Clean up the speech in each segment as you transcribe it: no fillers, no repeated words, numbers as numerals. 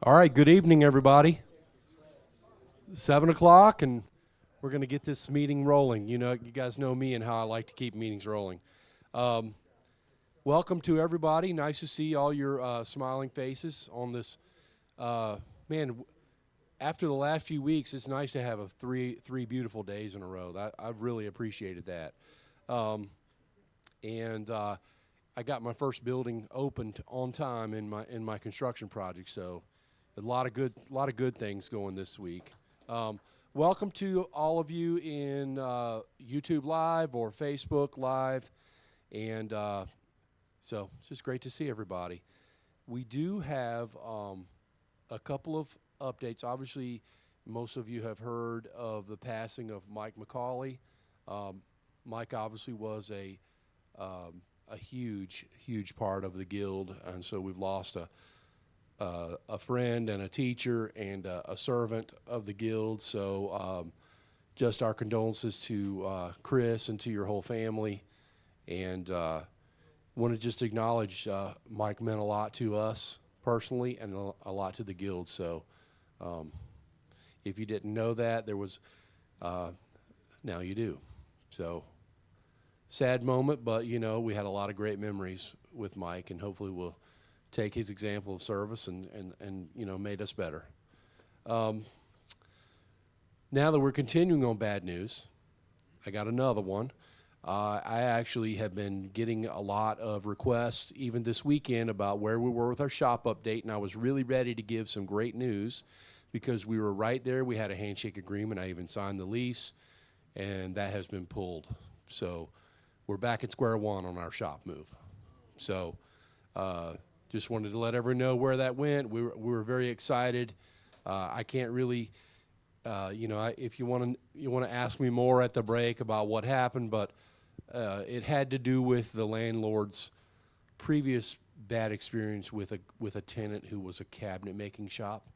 All right, good evening, everybody. 7 o'clock, and we're going to get this meeting rolling. You know, you guys know me and how I like to keep meetings rolling. Welcome to everybody. Nice to see all your smiling faces on this. Man, after the last few weeks, it's nice to have three beautiful days in a row. I've really appreciated that. I got my first building opened on time in my construction project, so a lot of good things going this week. Welcome to all of you in YouTube Live or Facebook Live, and so it's just great to see everybody. We do have a couple of updates. Obviously, most of you have heard of the passing of Mike McCauley. Mike obviously was a huge part of the guild, and so we've lost a friend and a teacher and a servant of the guild. So just our condolences to Chris and to your whole family, and want to just acknowledge Mike meant a lot to us personally and a lot to the guild. So if you didn't know that, there was now you do. So sad moment, but you know, we had a lot of great memories with Mike, and hopefully we'll take his example of service and you know, made us better. Now that we're continuing on bad news, I got another one. I actually have been getting a lot of requests even this weekend about where we were with our shop update, and I was really ready to give some great news because we were right there. We had a handshake agreement. I even signed the lease, and that has been pulled. So we're back at square one on our shop move. So just wanted to let everyone know where that went. We were very excited. I can't really, you know, if you want to ask me more at the break about what happened, but it had to do with the landlord's previous bad experience with a tenant who was a cabinet making shop,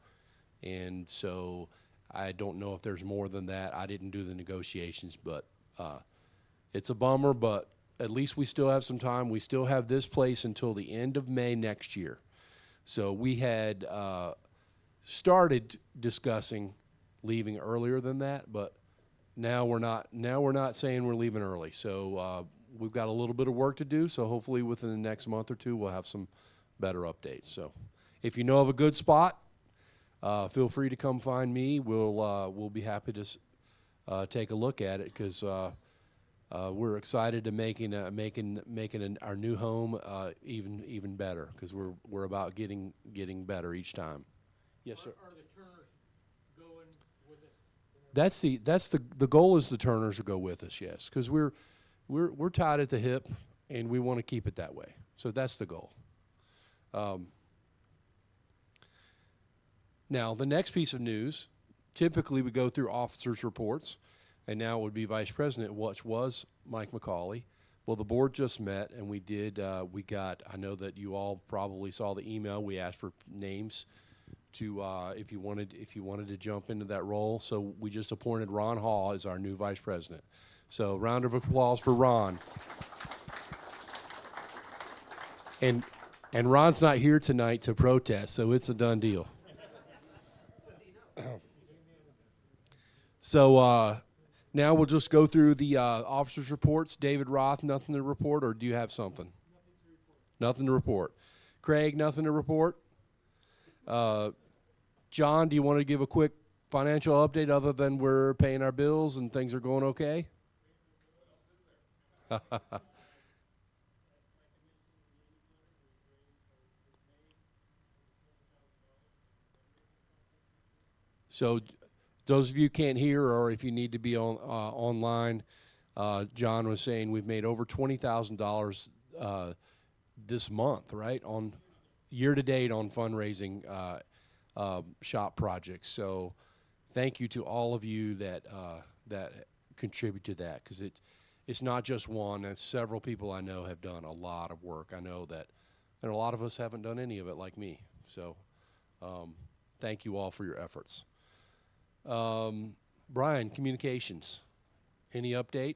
and so I don't know if there's more than that. I didn't do the negotiations, but it's a bummer, but at least we still have some time. We still have this place until the end of May next year. So we had started discussing leaving earlier than that, but now we're not saying we're leaving early. So we've got a little bit of work to do. So hopefully within the next month or two, we'll have some better updates. So if you know of a good spot, feel free to come find me. We'll be happy to take a look at it, because we're excited to making our new home even better, because we're about getting better each time. Yes, sir. Are the Turners going with us? That's the goal, is the Turners to go with us. Yes, because we're tied at the hip, and we want to keep it that way. So that's the goal. Now the next piece of news. Typically we go through officers' reports, and now it would be Vice President, which was Mike McCauley. Well, the board just met, and we got, I know that you all probably saw the email. We asked for names to, if you wanted to jump into that role. So we just appointed Ron Hall as our new Vice President. So round of applause for Ron. And Ron's not here tonight to protest, so it's a done deal. So now we'll just go through the officers' reports. David Roth, nothing to report, or do you have something? Nothing to report. Craig, nothing to report. John, do you want to give a quick financial update other than we're paying our bills and things are going okay? So those of you who can't hear, or if you need to be on online, John was saying we've made over $20,000 this month, right, on year to date on fundraising shop projects. So thank you to all of you that contribute to that, because it's not just one. And several people I know have done a lot of work. I know that, and a lot of us haven't done any of it like me. So thank you all for your efforts. Brian, communications. Any update?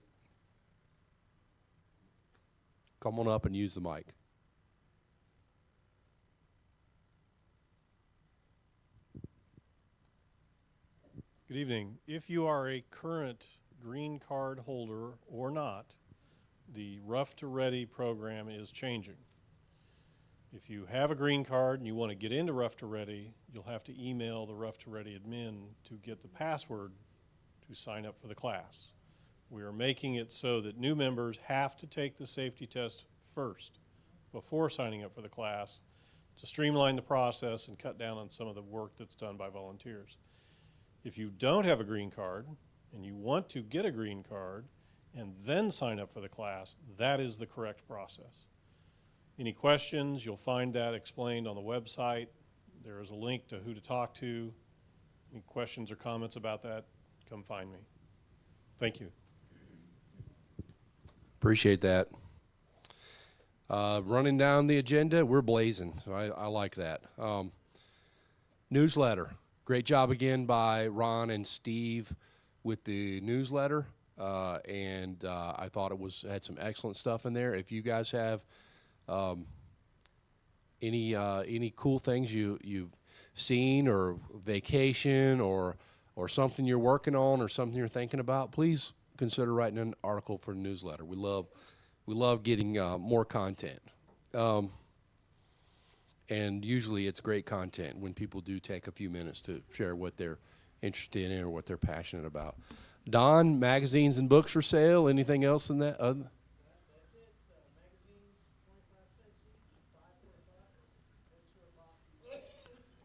Come on up and use the mic. Good evening. If you are a current green card holder or not, the Rough to Ready program is changing. If you have a green card and you want to get into Rough to Ready, you'll have to email the Rough to Ready admin to get the password to sign up for the class. We are making it so that new members have to take the safety test first before signing up for the class to streamline the process and cut down on some of the work that's done by volunteers. If you don't have a green card and you want to get a green card and then sign up for the class, that is the correct process. Any questions, you'll find that explained on the website. There is a link to who to talk to. Any questions or comments about that, come find me. Thank you. Appreciate that. Running down the agenda, we're blazing, so I like that. Newsletter. Great job again by Ron and Steve with the newsletter, and I thought it had some excellent stuff in there. If you guys have any cool things you've seen, or vacation, or something you're working on, or something you're thinking about, please consider writing an article for the newsletter. We love getting more content. And usually it's great content when people do take a few minutes to share what they're interested in or what they're passionate about. Don, magazines and books for sale. Anything else in that? That's it.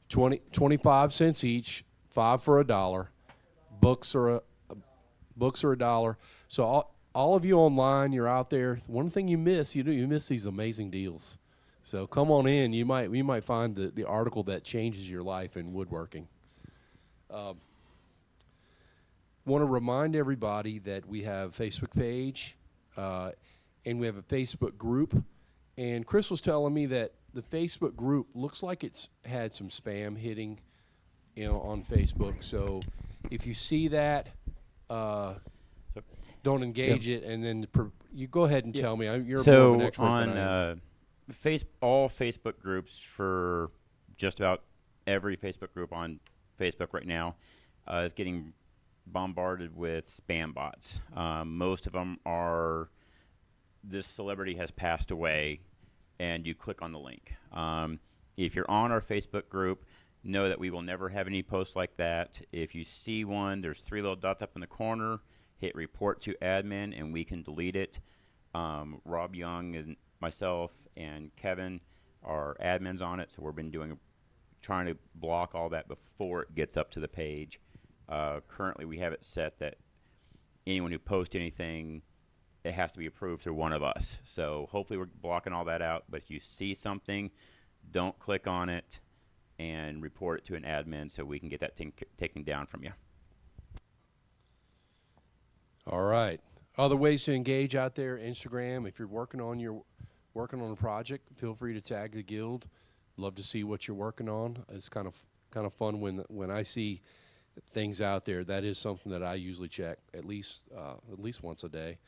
Magazines, 25 cents each, 5 for $1. Books are $1. So all of you online, you're out there. One thing you miss these amazing deals. So come on in. You might find the article that changes your life in woodworking. Want to remind everybody that we have a Facebook page, and we have a Facebook group. And Chris was telling me that the Facebook group looks like it's had some spam hitting, on Facebook. So if you see that, don't engage it, and then you go ahead and tell me. You're more of an expert than I am. All Facebook groups, for just about every Facebook group on Facebook right now, is getting bombarded with spam bots. Most of them are, this celebrity has passed away, and you click on the link. If you're on our Facebook group, know that we will never have any posts like that. If you see one, there's 3 little dots up in the corner. Hit report to admin, and we can delete it. Rob Young and myself and Kevin are admins on it, so we've been trying to block all that before it gets up to the page. Currently, we have it set that anyone who posts anything, it has to be approved through one of us. So hopefully we're blocking all that out, but if you see something, don't click on it and report it to an admin so we can get that thing taken down from you. All right. Other ways to engage out there: Instagram. If you're working on a project, feel free to tag the guild. Love to see what you're working on. It's kind of fun when I see things out there. That is something that I usually check at least once a day.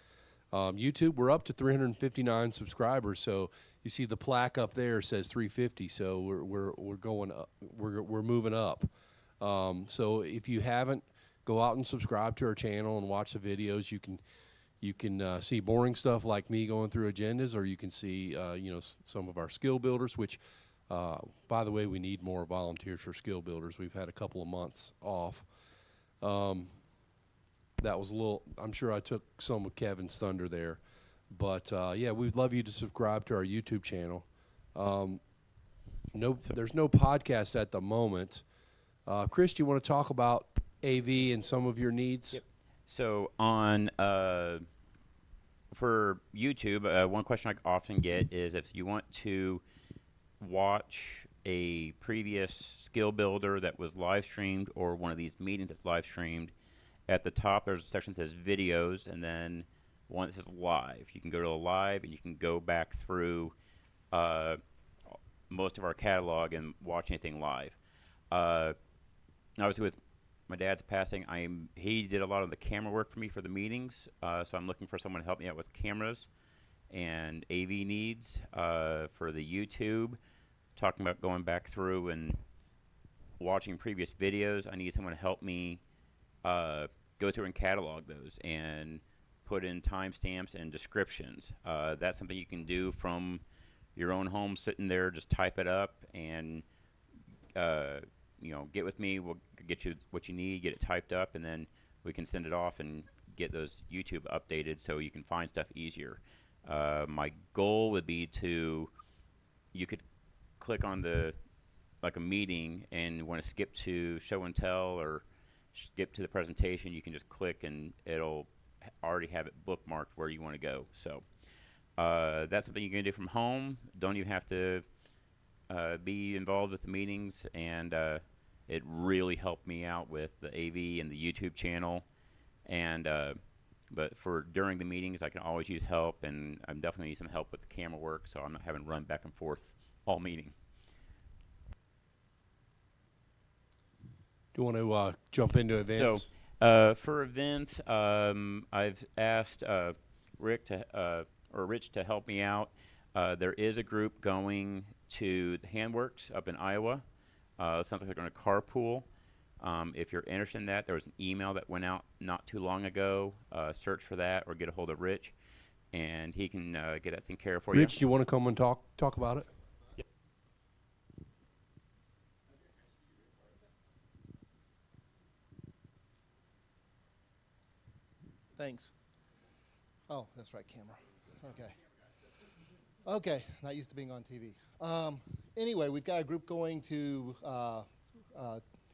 YouTube, we're up to 359 subscribers. So you see the plaque up there says 350. So we're going up. We're moving up. So if you haven't, go out and subscribe to our channel and watch the videos. You can see boring stuff like me going through agendas, or you can see some of our skill builders, which by the way, we need more volunteers for skill builders. We've had a couple of months off. That was a little, I'm sure I took some of Kevin's thunder there, but yeah, we'd love you to subscribe to our YouTube channel. There's no podcast at the moment. Chris, do you want to talk about AV and some of your needs? Yep. So on for YouTube, one question I often get is if you want to watch a previous skill builder that was live streamed, or one of these meetings that's live streamed, at the top there's a section that says videos, and then one that says live. You can go to a live, and you can go back through most of our catalog and watch anything live. Obviously, with my dad's passing, he did a lot of the camera work for me for the meetings, so I'm looking for someone to help me out with cameras and AV needs for the YouTube. Talking about going back through and watching previous videos, I need someone to help me go through and catalog those and put in timestamps and descriptions. That's something you can do from your own home, sitting there, just type it up and get with me. We'll get you what you need, get it typed up, and then we can send it off and get those YouTube updated so you can find stuff easier. My goal would be you could click on like a meeting and want to skip to show and tell or skip to the presentation, you can just click and it'll already have it bookmarked where you want to go. So that's something you can do from home. Don't even have to be involved with the meetings, and it really helped me out with the AV and the YouTube channel. And but for during the meetings, I can always use help, and I'm definitely need some help with the camera work, so I'm not having to run back and forth all meeting. Do you want to jump into events? So for events, I've asked Rich to help me out. There is a group going to the Handworks up in Iowa. Sounds like they're going to carpool. If you're interested in that, there was an email that went out not too long ago. Search for that or get a hold of Rich, and he can get that taken care of for you. Rich, do you want to come and talk about it? Thanks. Oh, that's right, camera. Okay. Okay, not used to being on TV. Anyway, we've got a group going to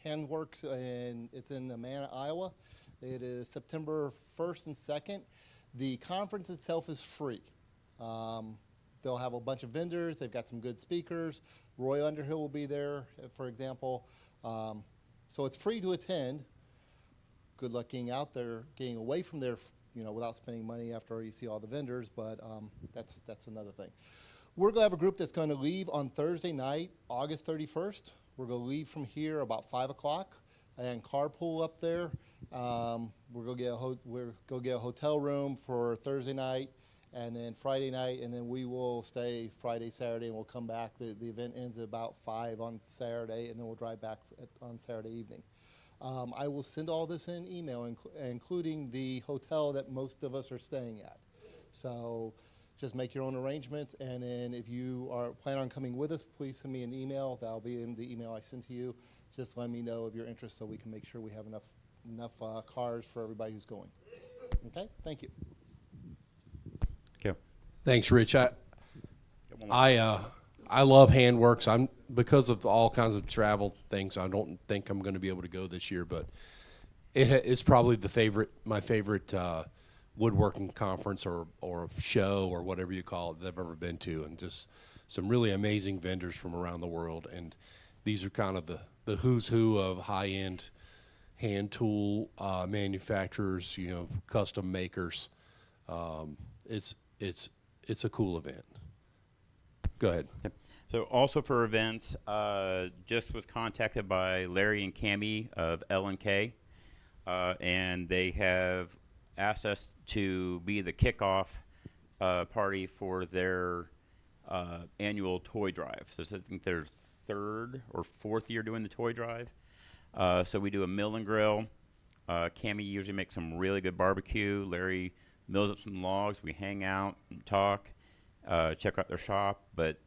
Handworks, and it's in Amana, Iowa. It is September 1st and 2nd. The conference itself is free. They'll have a bunch of vendors. They've got some good speakers. Roy Underhill will be there, for example. So it's free to attend. Good luck getting out there, getting away from there, without spending money after you see all the vendors, but that's another thing. We're going to have a group that's going to leave on Thursday night, August 31st. We're going to leave from here about 5 o'clock and carpool up there. We're going to get a hotel room for Thursday night and then Friday night, and then we will stay Friday, Saturday, and we'll come back. The event ends at about 5 on Saturday, and then we'll drive back on Saturday evening. I will send all this in an email, including the hotel that most of us are staying at. So just make your own arrangements, and then if you plan on coming with us, please send me an email. That'll be in the email I send to you. Just let me know of your interest so we can make sure we have enough cars for everybody who's going. Okay, thank you. Okay. Thanks, Rich. I love Handworks. Because of all kinds of travel things, I don't think I'm going to be able to go this year, but it's probably my favorite woodworking conference or show or whatever you call it that I've ever been to, and just some really amazing vendors from around the world. And these are kind of the who's who of high-end hand tool manufacturers, custom makers. It's a cool event. Go ahead. So also for events, just was contacted by Larry and Cami of L&K, and they have asked us to be the kickoff party for their annual toy drive. So I think their third or fourth year doing the toy drive. So we do a mill and grill. Cami usually makes some really good barbecue. Larry mills up some logs. We hang out and talk. Check out their shop, but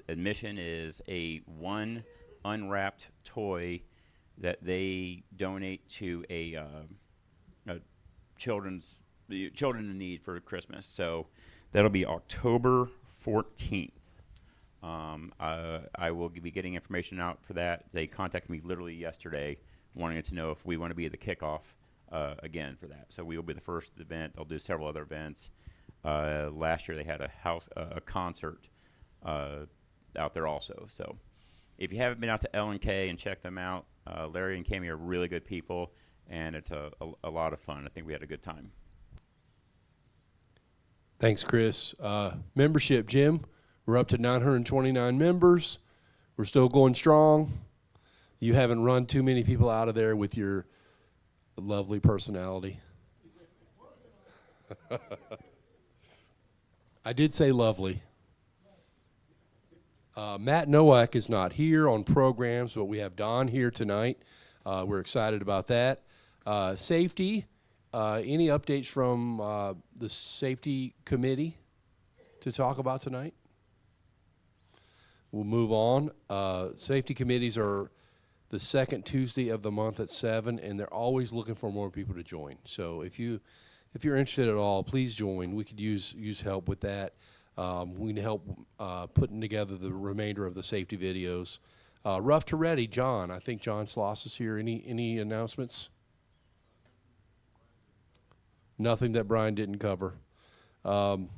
admission is one unwrapped toy that they donate to a children in need for Christmas. So that'll be October 14th. I will be getting information out for that. They contacted me literally yesterday wanting to know if we want to be at the kickoff again for that. So we will be the first event. They'll do several other events. Last year they had a concert out there also. So if you haven't been out to L&K and check them out, Larry and Cami are really good people, and it's a lot of fun. I think we had a good time. Thanks, Chris. Membership, Jim. We're up to 929 members. We're still going strong. You haven't run too many people out of there with your lovely personality. I did say lovely. Matt Nowak is not here on programs, but we have Don here tonight. We're excited about that. Safety, any updates from the safety committee to talk about tonight? We'll move on. Safety committees are the second Tuesday of the month at 7, and they're always looking for more people to join. So if you're interested at all, please join. We could use help with that. We can help putting together the remainder of the safety videos. Rough to Ready, John. I think John Sloss is here. Any announcements? Nothing that Brian didn't cover. Dwayne,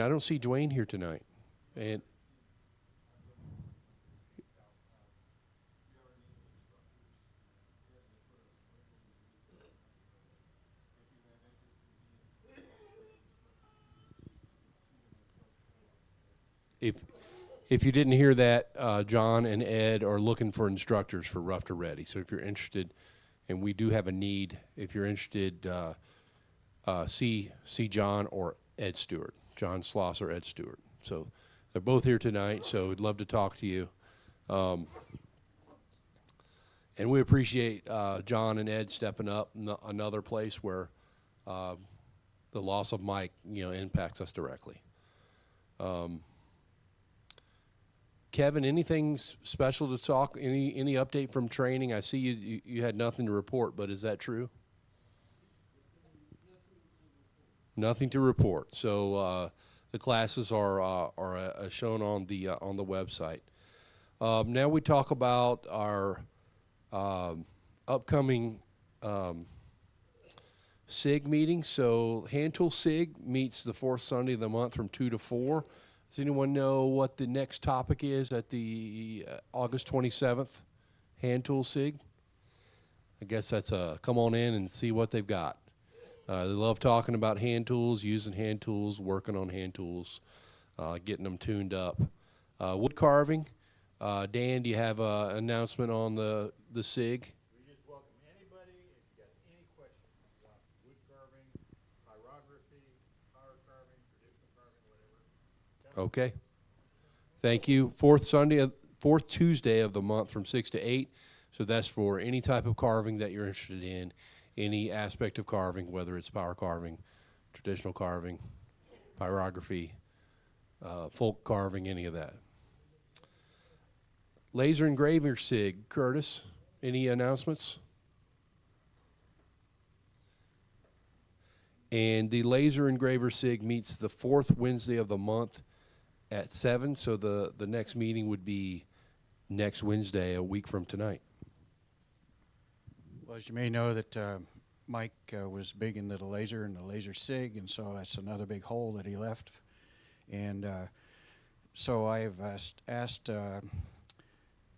I don't see Dwayne here tonight. And if you didn't hear that, John and Ed are looking for instructors for Rough to Ready. So if you're interested, and we do have a need, if you're interested, see John or Ed Stewart, John Sloss or Ed Stewart. So they're both here tonight, so we'd love to talk to you. And we appreciate John and Ed stepping up. Another place where the loss of Mike, impacts us directly. Kevin, anything special to talk? Any update from training? I see you had nothing to report, but is that true? Nothing to report. So the classes are shown on the website. Now we talk about our upcoming SIG meeting. So Hand Tool SIG meets the fourth Sunday of the month from 2 to 4. Does anyone know what the next topic is at the August 27th Hand Tool SIG? I guess that's come on in and see what they've got. They love talking about hand tools, using hand tools, working on hand tools, getting them tuned up. Wood carving. Dan, do you have an announcement on the SIG? We just welcome anybody, if you got any questions about wood carving, pyrography, power carving, traditional carving, whatever. Okay. Thank you. Fourth Tuesday of the month from 6 to 8. So that's for any type of carving that you're interested in, any aspect of carving, whether it's power carving, traditional carving, pyrography, folk carving, any of that. Laser engraver SIG. Curtis, any announcements? And the laser engraver SIG meets the fourth Wednesday of the month at 7. So the next meeting would be next Wednesday, a week from tonight. Well, as you may know that Mike was big into the laser and the laser SIG, and so that's another big hole that he left. And so I have asked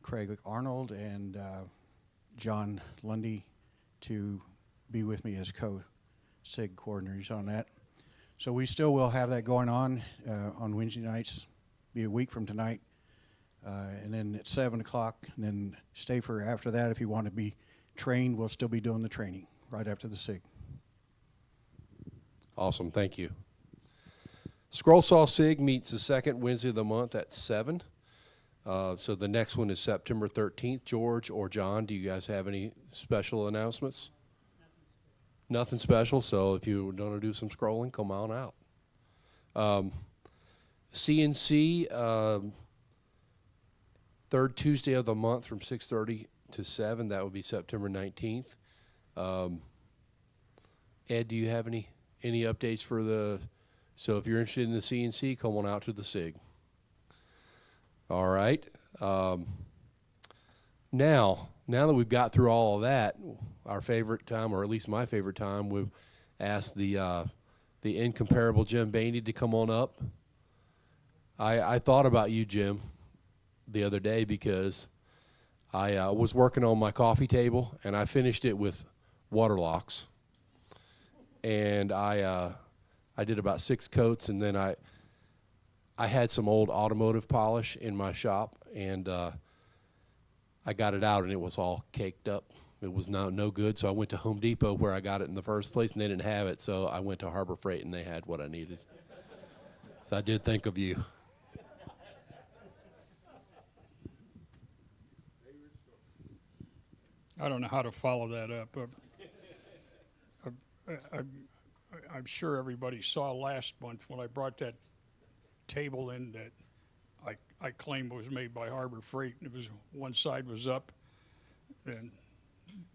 Craig Arnold and John Lundy to be with me as co-SIG coordinators on that. So we still will have that going on Wednesday nights, be a week from tonight, and then at 7 o'clock, and then stay for after that if you want to be trained. We'll still be doing the training right after the SIG. Awesome, thank you. Scroll Saw SIG meets the second Wednesday of the month at 7. So the next one is September 13th. George or John, do you guys have any special announcements? Nothing special, so if you want to do some scrolling, come on out. CNC, third Tuesday of the month from 6:30 to 7. That would be September 19th. Ed, do you have any updates for the... So if you're interested in the CNC, come on out to the SIG. All right. Now that we've got through all of that, our favorite time, or at least my favorite time, we've asked the incomparable Jim Bainey to come on up. I thought about you, Jim, the other day because I was working on my coffee table and I finished it with water locks, and I did about 6 coats, and then I had some old automotive polish in my shop, and I got it out and it was all caked up. It was no good, so I went to Home Depot where I got it in the first place, and they didn't have it, so I went to Harbor Freight and they had what I needed. So I did think of you. I don't know how to follow that up. I'm sure everybody saw last month when I brought that table in that I claimed was made by Harbor Freight. It was one side was up and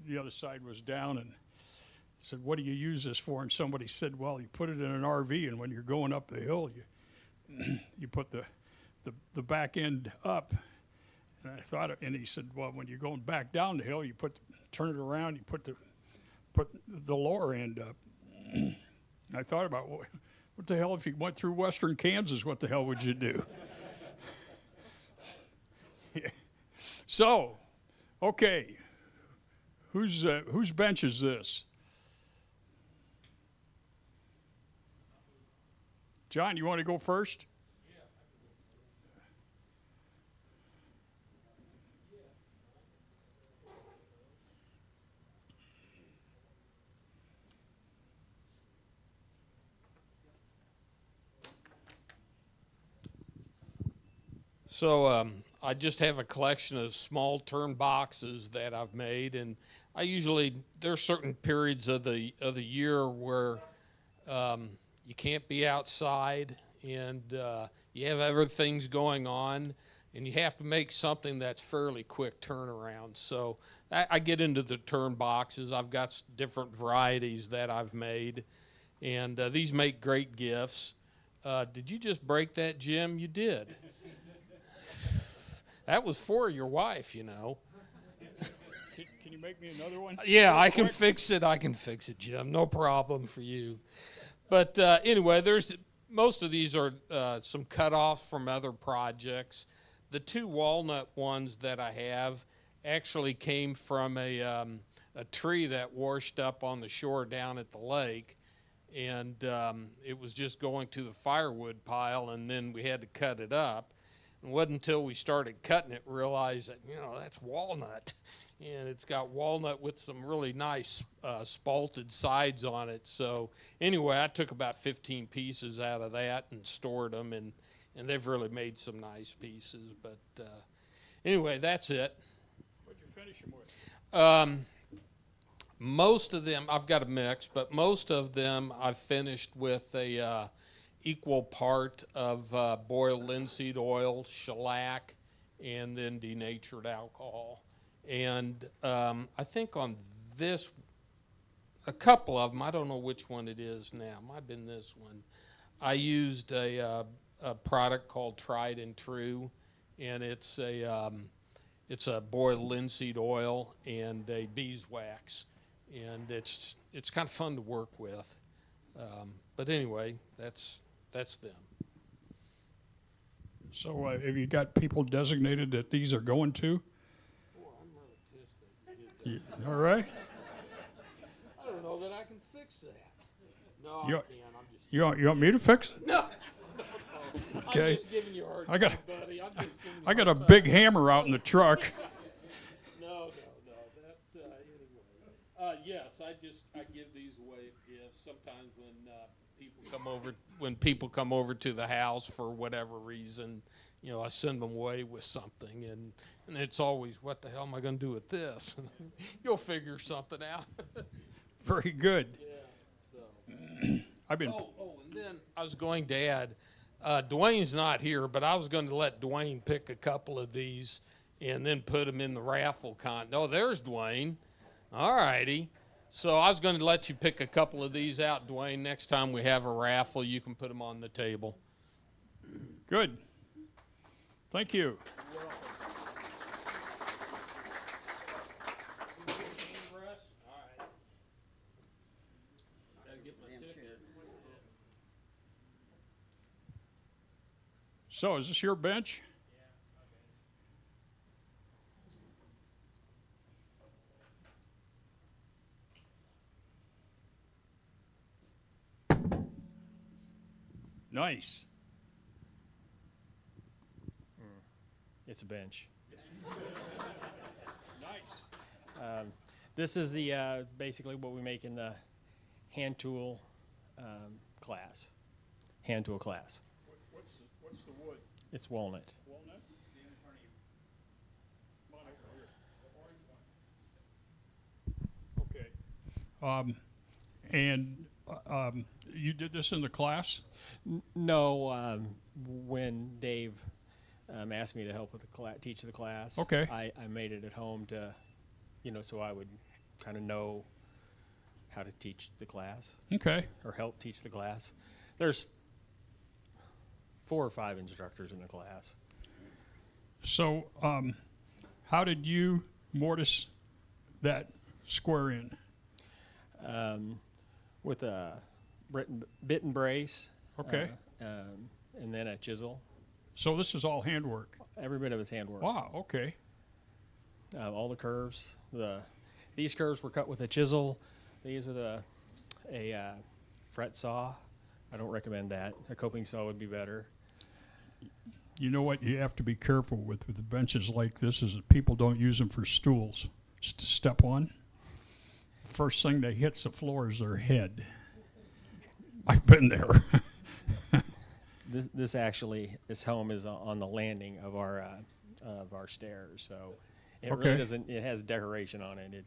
the other side was down, and I said, "What do you use this for?" And somebody said, "Well, you put it in an RV, and when you're going up the hill, you put the back end up." And I thought, and he said, "Well, when you're going back down the hill, you turn it around, you put the lower end up." And I thought about, what the hell if you went through western Kansas? What the hell would you do? So, okay, whose bench is this? John, you want to go first? So I just have a collection of small turn boxes that I've made, and I usually there are certain periods of the year where you can't be outside, and you have other things going on, and you have to make something that's fairly quick turnaround. So I get into the turn boxes. I've got different varieties that I've made, and these make great gifts. Did you just break that, Jim? You did. That was for your wife, you know. Can you make me another one? Yeah, I can fix it. I can fix it, Jim. No problem for you. But anyway, most of these are some cutoffs from other projects. The two walnut ones that I have actually came from a tree that washed up on the shore down at the lake, and it was just going to the firewood pile, and then we had to cut it up. It wasn't until we started cutting it realized that, that's walnut. And it's got walnut with some really nice spalted sides on it. So anyway, I took about 15 pieces out of that and stored them, and they've really made some nice pieces. But anyway, that's it. What'd you finish them with? Most of them, I've got a mix, but most of them I've finished with a equal part of boiled linseed oil, shellac, and then denatured alcohol. And I think on this, a couple of them, I don't know which one it is now, might have been this one, I used a product called Tried and True, and it's a boiled linseed oil and a beeswax, and it's kind of fun to work with. But anyway, that's them. So have you got people designated that these are going to? Oh, I'm really pissed that you did that. All right. I don't know that I can fix that. No, You- I can't. I'm just You want me to fix it? no. Okay. I'm just giving you a hard I got- time, buddy. I'm just giving you I got a hard time. big hammer out in the truck. No. That anyway. Yes, I give these away as gifts. Sometimes when people come over to the house for whatever reason, I send them away with something, and it's always, what the hell am I going to do with this? You'll figure something out. Very good. Yeah. So. I've been. And then I was going to add, Dwayne's not here, but I was going to let Dwayne pick a couple of these and then put them in the raffle Oh, there's Dwayne. All righty. So I was going to let you pick a couple of these out, Dwayne. Next time we have a raffle, you can put them on the table. Good. Thank you. So is this your bench? Nice. It's a bench. Nice. This is the basically what we make in the hand tool class. Hand tool class. What's the wood? It's walnut. Walnut? Come on over here. The orange one. And you did this in the class? No, when Dave asked me to help with the teach the class, Okay. I made it at home to, so I would kind of know how to teach the class Okay. or help teach the class. There's 4 or 5 instructors in the class. So how did you mortise that square in? With a bit and brace. Okay. And then a chisel. So this is all handwork. Every bit of it's handwork. Wow, okay. All the curves. These curves were cut with a chisel. These with a fret saw. I don't recommend that. A coping saw would be better. You know what you have to be careful with the benches like this is that people don't use them for stools to step on. First thing that hits the floor is their head. I've been there. This home is on the landing of our stairs, so it Okay. really doesn't. It has decoration on it.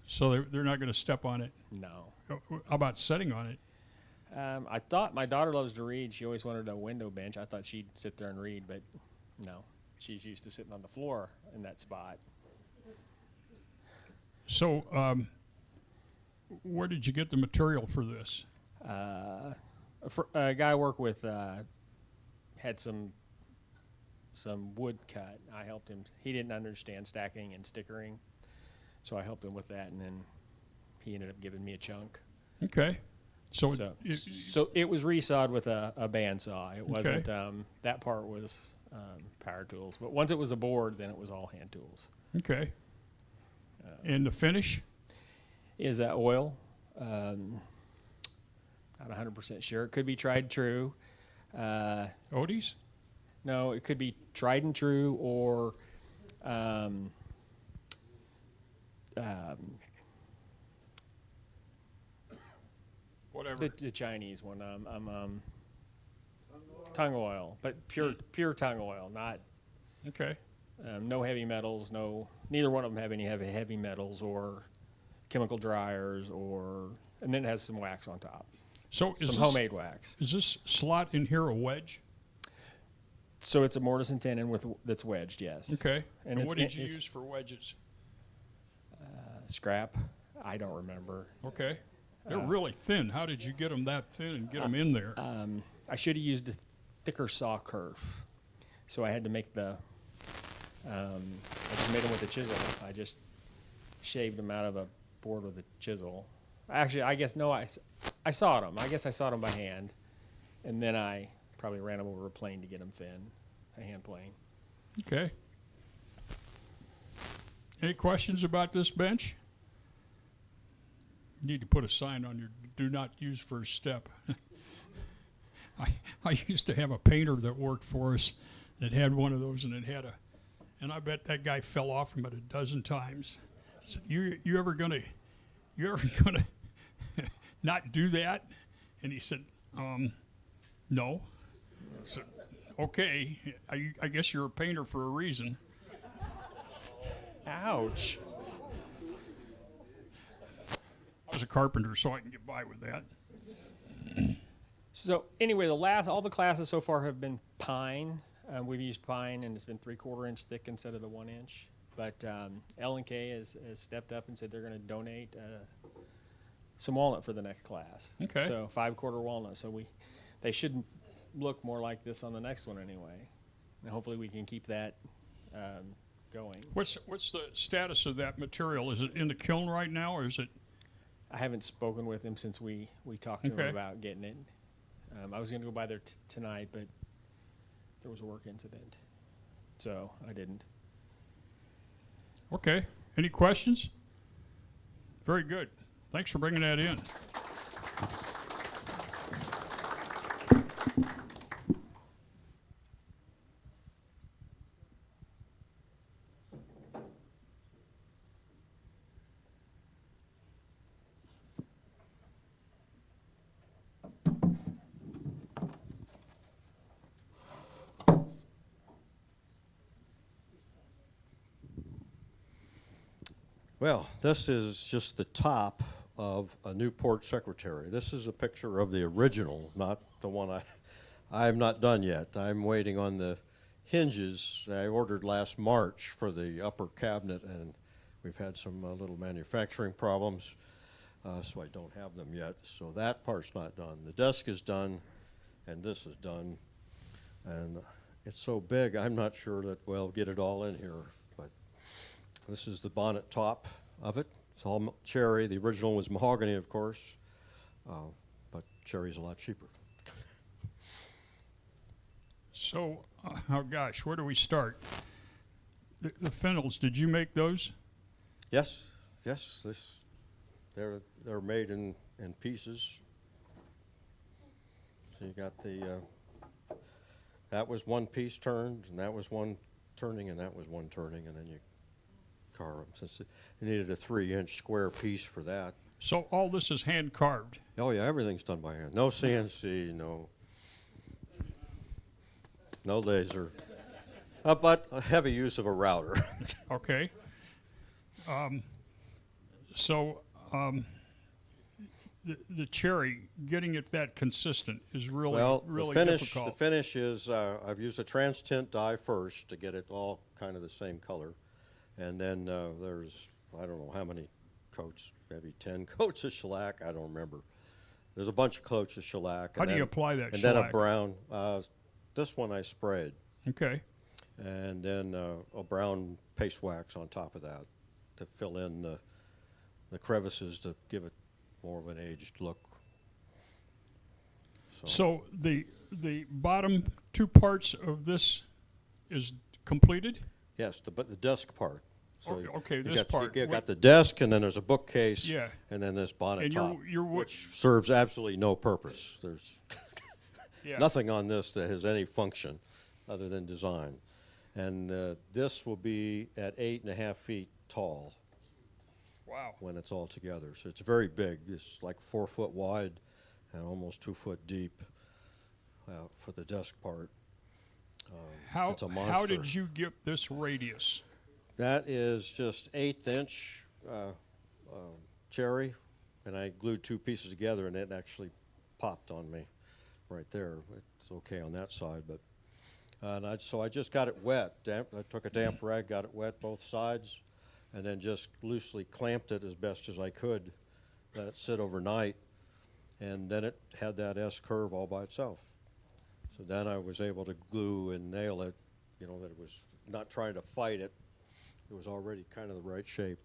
So they're not going to step on it. No. How about sitting on it? I thought my daughter loves to read. She always wanted a window bench. I thought she'd sit there and read, but no. She's used to sitting on the floor in that spot. So where did you get the material for this? A guy I work with had some wood cut. I helped him. He didn't understand stacking and stickering, so I helped him with that, and then he ended up giving me a chunk. Okay. So So it was resawed with a bandsaw. It wasn't, that part was power tools. But once it was a board, then it was all hand tools. okay. And the finish? Is that oil? Not 100% sure. It could be tried and true. Odie's? No, it could be tried and true or Whatever. the Chinese one. Tung oil, but pure tung oil, not Okay. no heavy metals. Neither one of them have any heavy metals chemical dryers, and then it has some wax on top. So is Some this, homemade wax. is this slot in here a wedge? So it's a mortise and tenon that's wedged, yes. Okay. And And what did you it's- use for wedges? Scrap, I don't remember. Okay. They're really thin. How did you get them that thin and get them in there? I should have used a thicker saw curve. So I had to make I just made them with a chisel. I just shaved them out of a board with a chisel. Actually, I guess, no, I sawed them. I guess I sawed them by hand. And then I probably ran them over a plane to get them thin, a hand plane. Okay. Any questions about this bench? You need to put a sign on your do not use first step. I used to have a painter that worked for us that had one of those, and and I bet that guy fell off from it a dozen times. I said, you ever gonna not do that? And he said, no. I said, okay, I guess you're a painter for a reason. Ouch. I was a carpenter, so I can get by with that. So anyway, all the classes so far have been pine. We've used pine, and it's been 3/4 inch thick instead of the 1 inch. But L&K has stepped up and said they're going to donate some walnut for the next class. Okay. So 5/4 walnut. So they should look more like this on the next one anyway. And hopefully we can keep that going. What's the status of that material? Is it in the kiln right now, or is it? I haven't spoken with him since we talked to Okay. him about getting it. I was going to go by there tonight, but there was a work incident, so I didn't. Okay. Any questions? Very good. Thanks for bringing that in. Well, this is just the top of a Newport secretary. This is a picture of the original, not the one I have not done yet. I'm waiting on the hinges I ordered last March for the upper cabinet, and we've had some little manufacturing problems, so I don't have them yet. So that part's not done. The desk is done, and this is done. And it's so big, I'm not sure that we'll get it all in here. But this is the bonnet top of it. It's all cherry. The original was mahogany, of course, but cherry's a lot cheaper. So, oh gosh, where do we start? The fennels, did you make those? Yes, yes. They're made in pieces. So you got the that was one piece turned, and that was one turning, and that was one turning, and then you carve them. Since you needed a 3-inch square piece for that. So all this is hand carved. Oh yeah, everything's done by hand. No CNC, no laser, but a heavy use of a router. Okay. The cherry, getting it that consistent is really, Well, really the difficult. finish is I've used a trans tint dye first to get it all kind of the same color, and then there's I don't know how many coats, maybe 10 coats of shellac. I don't remember. There's a bunch of coats of shellac. How do you apply that and shellac? then a brown. This one I sprayed, Okay. and then a brown paste wax on top of that to fill in the crevices to give it more of an aged look. So the bottom two parts of this is completed? Yes, but the desk part. So Okay, you this part. You got the desk, and then there's a bookcase, Yeah. and then this bonnet And top, you're which serves absolutely no purpose. There's Yeah. nothing on this that has any function other than design. And this will be at 8.5 feet tall Wow. when it's all together. So it's very big. It's like 4 foot wide and almost 2 foot deep for the desk part. How it's a monster. how did you get this radius? That is just 1/8 inch cherry, and I glued 2 pieces together, and it actually popped on me right there. It's okay on that side, but so I just got it wet. I took a damp rag, got it wet both sides, and then just loosely clamped it as best as I could. Let it sit overnight, and then it had that S curve all by itself. So then I was able to glue and nail it, that it was not trying to fight it. It was already kind of the right shape.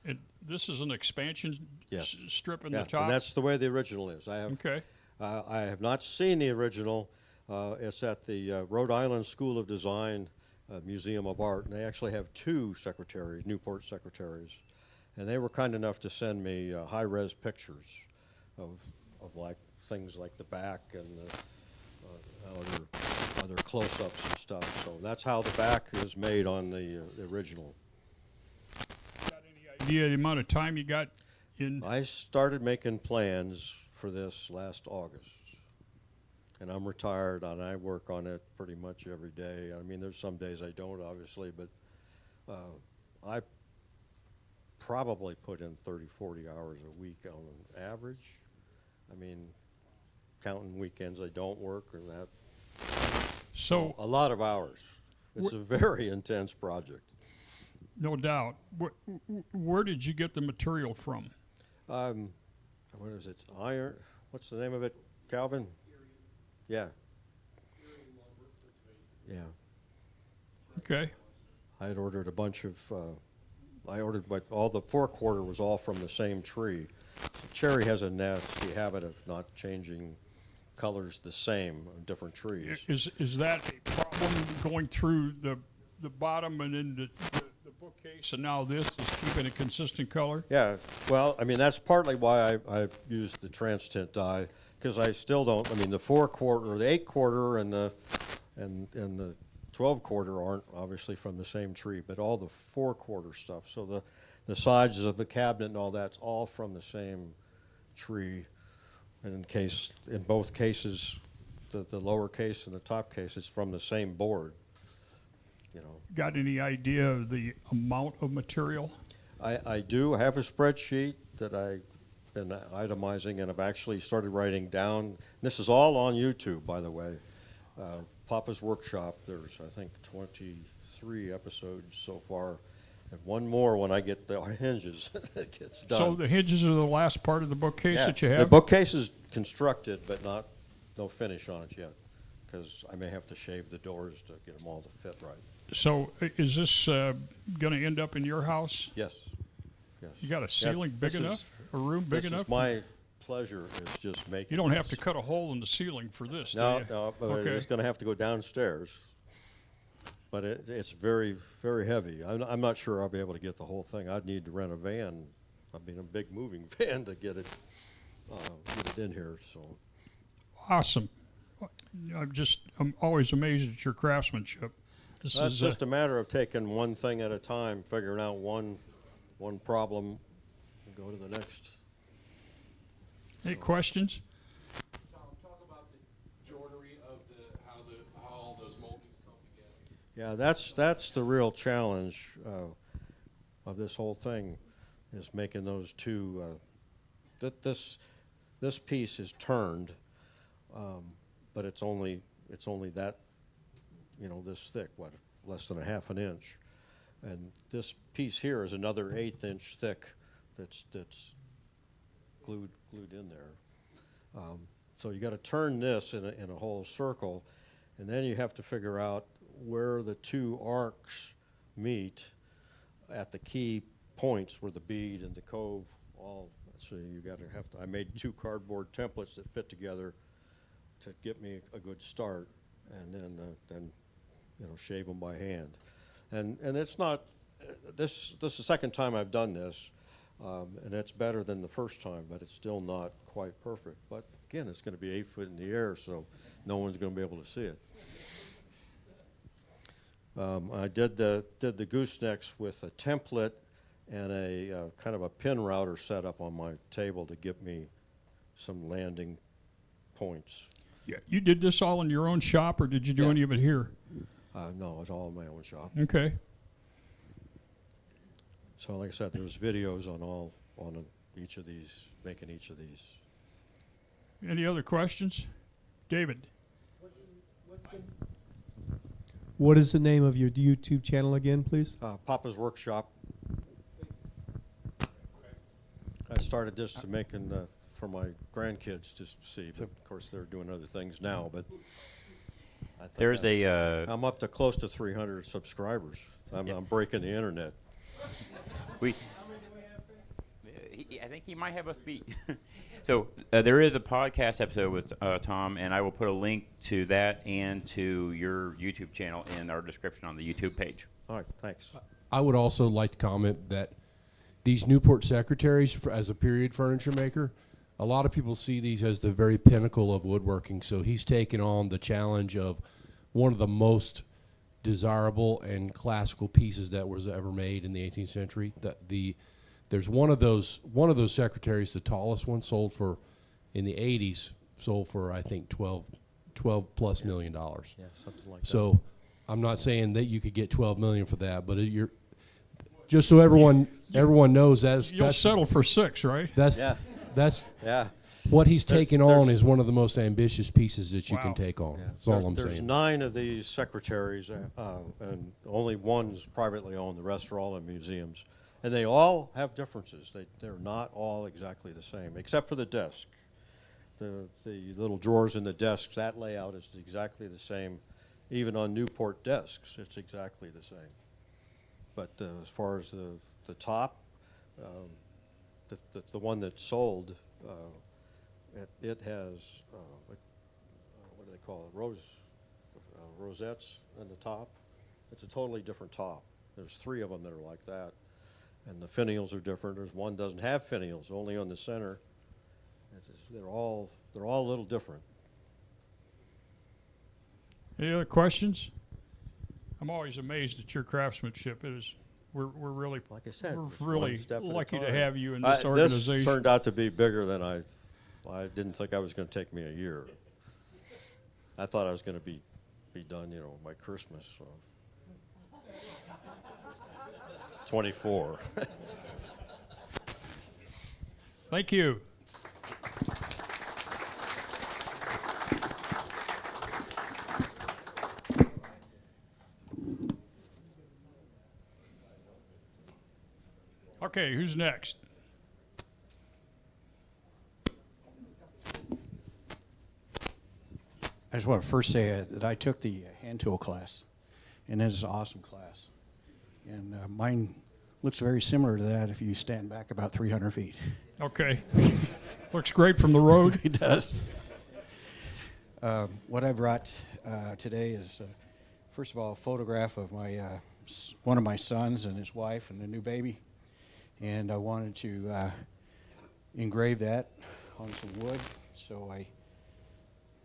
And this is an expansion Yes. strip in Yeah, the top? and that's the way the original is. Okay. I have not seen the original. It's at the Rhode Island School of Design Museum of Art, and they actually have 2 secretaries, Newport secretaries, and they were kind enough to send me high-res pictures of like things like the back and other close-ups and stuff. So that's how the back is made on the original. Got any idea the amount of time you got in? I started making plans for this last August, and I'm retired, and I work on it pretty much every day. I mean, there's some days I don't, obviously, but I probably put in 30, 40 hours a week on an average. I mean, counting weekends I don't work or that. So, A lot of hours. It's a very intense project. no doubt. Where did you get the material from? What is it? Iron? What's the name of it? Calvin? Yeah. Yeah. Okay. I had ordered a bunch of. All the 4-quarter was all from the same tree. Cherry has a nasty habit of not changing colors the same on different trees. Is that a problem going through the bottom and then the bookcase, and now this is keeping a consistent color? Yeah, well, I mean, that's partly why I used the trans tint dye, because I still don't, I mean, the 4-quarter, the 8-quarter, and the 12-quarter aren't obviously from the same tree, but all the 4-quarter stuff, so the sides of the cabinet and all that's all from the same tree. And in both cases, the lower case and the top case, it's from the same board. Got any idea of the amount of material? I do have a spreadsheet that I been itemizing, and I've actually started writing down. This is all on YouTube, by the way. Papa's Workshop. There's, I think, 23 episodes so far, and one more when I get the hinges. It gets done. So the hinges are the last part of the bookcase that you The have? bookcase is constructed, but no finish on it yet, because I may have to shave the doors to get them all to fit right. So is this going to end up in your house? Yes. Yes. You got a ceiling big this enough? is- A room big This enough? is my pleasure, is just making. You don't have this. to cut a hole in the ceiling for this, do No, you? no, but Okay. it's going to have to go downstairs. But it's very, very heavy. I'm not sure I'll be able to get the whole thing. I'd need to rent a van. I mean, a big moving van to get it in here. So Awesome. I'm always amazed at your craftsmanship. This that's is just a matter of taking one thing at a time, figuring out one problem, and go to the next. any questions? Tom, talk about the joinery of how all those moldings come together. Yeah, that's the real challenge of this whole thing, is making those two. This piece is turned, but it's only that, this thick, less than a half an inch, and this piece here is another 1/8 inch thick that's glued in there. So you got to turn this in a whole circle, and then you have to figure out where the two arcs meet at the key points where the bead and the cove all. So you got to I made 2 cardboard templates that fit together to get me a good start, and then shave them by hand, and it's not. This is the second time I've done this, and it's better than the first time, but it's still not quite perfect. But again, it's going to be 8 foot in the air, so no one's going to be able to see it. I did the goosenecks with a template and a kind of a pin router set up on my table to give me some landing points. Yeah, you did this all in your own shop, or did you do Yeah. any of it here? No, it's all in my own shop. Okay. So like I said, there's videos on each of these, making each of these. Any other questions? David? What is the name of your YouTube channel again, please? Papa's Workshop. I started this to making for my grandkids just to see, but of course they're doing other things now. But I think There's I'm up to close to 300 subscribers. I'm breaking the internet. I think he might have us beat. So there is a podcast episode with Tom, and I will put a link to that and to your YouTube channel in our description on the YouTube page. All right, thanks. I would also like to comment that these Newport secretaries, as a period furniture maker, a lot of people see these as the very pinnacle of woodworking. So he's taken on the challenge of one of the most desirable and classical pieces that was ever made in the 18th century. There's one of those secretaries, the tallest one, sold for, in the 80s, sold for I think $12 plus million. Yeah, something like that. So I'm not saying that you could get 12 million for that, but you're just so everyone knows You'll settle for 6, right? that's Yeah. that's Yeah. what he's taken on there's- is one of the most ambitious pieces that you Wow. can take on. Yeah. That's all I'm There's saying. 9 of these secretaries, and only one's privately owned. The rest are all in museums. And they all have differences. They're not all exactly the same, except for the desk. The little drawers in the desks, that layout is exactly the same. Even on Newport desks, it's exactly the same. But as far as the top, the one that sold, it has, what do they call it, rosettes in the top. It's a totally different top. There's 3 of them that are like that. And the finials are different. There's one doesn't have finials, only on the center. They're all a little different. Any other questions? I'm always amazed at your craftsmanship. We're really, Like I said, we're it's one really step at a lucky to time. have you in this organization. This turned out to be bigger than I didn't think I was going to take me a year. I thought I was going to be done, by Christmas. So. 24. Thank you. Okay, who's next? I just want to first say that I took the hand tool class, and it is an awesome class. And mine looks very similar to that if you stand back about 300 feet. Okay. Looks great from the road. It does. What I brought today is, first of all, a photograph of my one of my sons and his wife and the new baby. And I wanted to engrave that on some wood, so I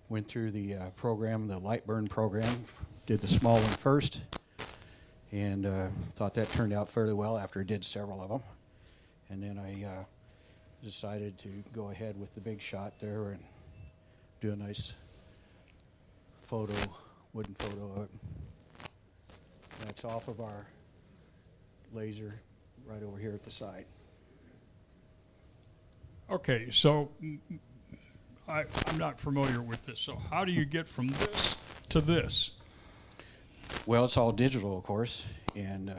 went through the program, the light burn program, did the small one first, and thought that turned out fairly well after I did several of them. And then I decided to go ahead with the big shot there and do a nice photo, wooden photo of it. That's off of our laser right over here at the side. Okay, so I'm not familiar with this. So how do you get from this to this? Well, it's all digital, of course. And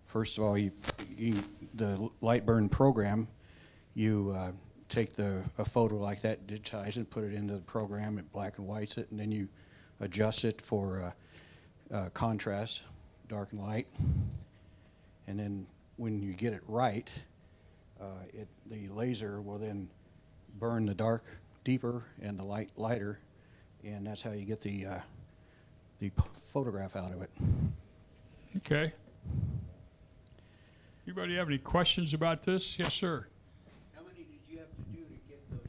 first of all, the light burn program, you take a photo like that, digitize it, put it into the program, it black and whites it, and then you adjust it for contrast, dark and light. And then when you get it right, the laser will then burn the dark deeper and the light lighter, and that's how you get the photograph out of it. Okay. Anybody have any questions about this? Yes, sir. How many did you have to do to get those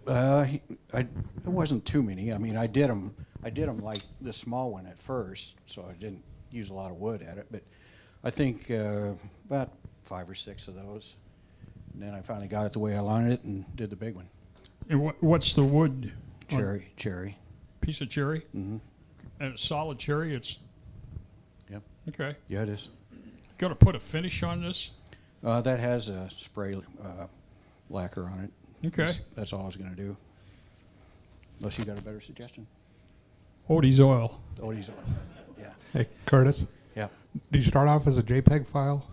shapes? It wasn't too many. I mean, I did them like the small one at first, so I didn't use a lot of wood at it. But I think about 5 or 6 of those. And then I finally got it the way I wanted it and did the big one. And what's the wood? Cherry. Piece of cherry? Mm-hmm. And it's solid cherry? It's Yep. okay. Yeah, it is. Got to put a finish on this? That has a spray lacquer on it. Okay. That's all I was going to do. Unless you got a better suggestion. Odie's oil. Odie's oil. Yeah. Hey, Curtis, Yeah. did you start off as a JPEG file?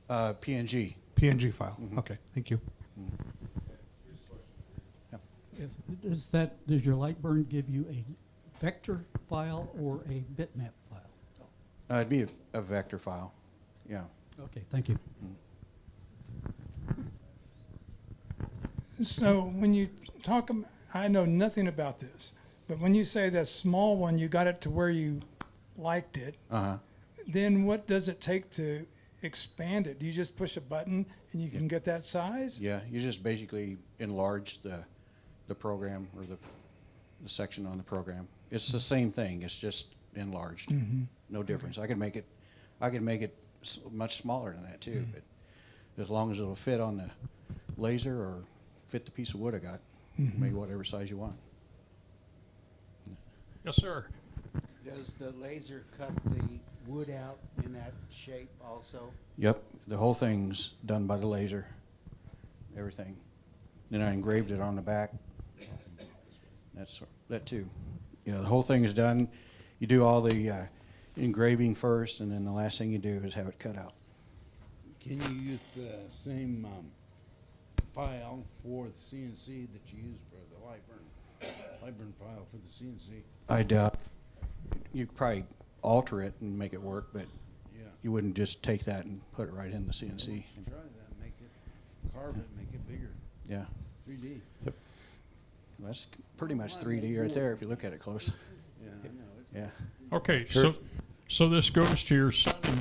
PNG. PNG file. Okay, thank you. Does your Lightburn give you a vector file or a bitmap file? It'd be a vector file. Yeah. Okay, thank you. So when you talk, I know nothing about this, but when you say that small one, you got it to where you liked it, Uh-huh. then what does it take to expand it? Do you just push a button and you can get that size? Yeah, you just basically enlarge the program or the section on the program. It's the same thing. It's just enlarged. No difference. I can make it much smaller than that too. But as long as it'll fit on the laser or fit the piece of wood I got, make whatever size you want. Yes, sir. Does the laser cut the wood out in that shape also? Yep, the whole thing's done by the laser. Everything. Then I engraved it on the back. That's that too. Yeah, the whole thing is done. You do all the engraving first, and then the last thing you do is have it cut out. Can you use the same file for the CNC that you use for the Lightburn file for the CNC? You could probably alter it and make it work, but Yeah. you wouldn't just take that and put it right in the CNC. Try that, make it, carve it, make it bigger, Yeah, 3D. that's pretty much 3D right there if you look at it close. Yeah, I know. It's Yeah, Okay, so this goes to your son and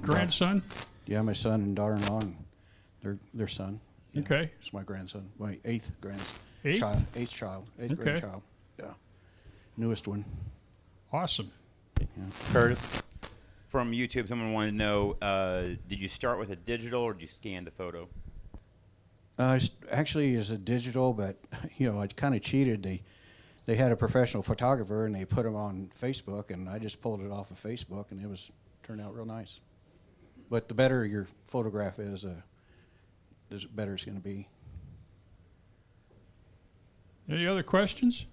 grandson? yeah, my son and daughter-in-law and their son. Yeah. Okay. It's my grandson, my eighth grandson. Eighth? Eighth Okay. grandchild. Yeah, newest one. Awesome. Curtis, from YouTube, someone wanted to know, did you start with a digital or did you scan the photo? Actually, it's a digital, but I kind of cheated. They had a professional photographer, and they put them on Facebook, and I just pulled it off of Facebook, and turned out real nice. But the better your photograph is, the better it's going to be. Any other questions?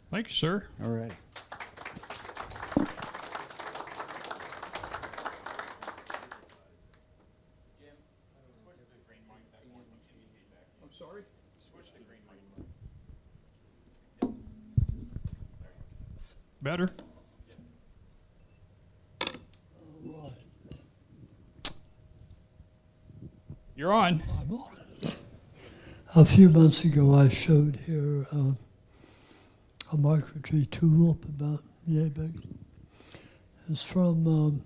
Thank you, sir. All right. I'm sorry? Better? You're on. A few months ago, I showed here a marquetry tulip about yay big. It's from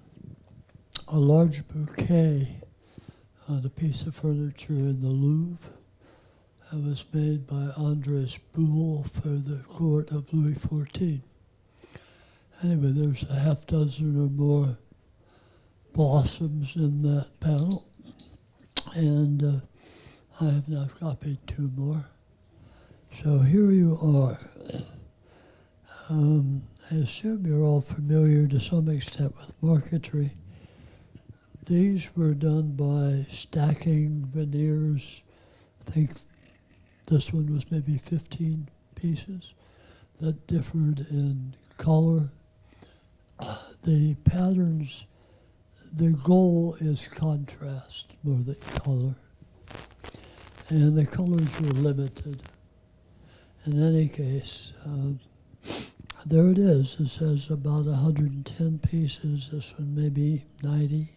a large bouquet on a piece of furniture in the Louvre. It was made by Andres Boule for the court of Louis XIV. Anyway, there's a half dozen or more blossoms in that panel, and I have now copied 2 more. So here you are. I assume you're all familiar to some extent with marquetry. These were done by stacking veneers. I think this one was maybe 15 pieces that differed in color. The patterns, the goal is contrast more than color. And the colors were limited. In any case, there it is. It says about 110 pieces. This one maybe 90.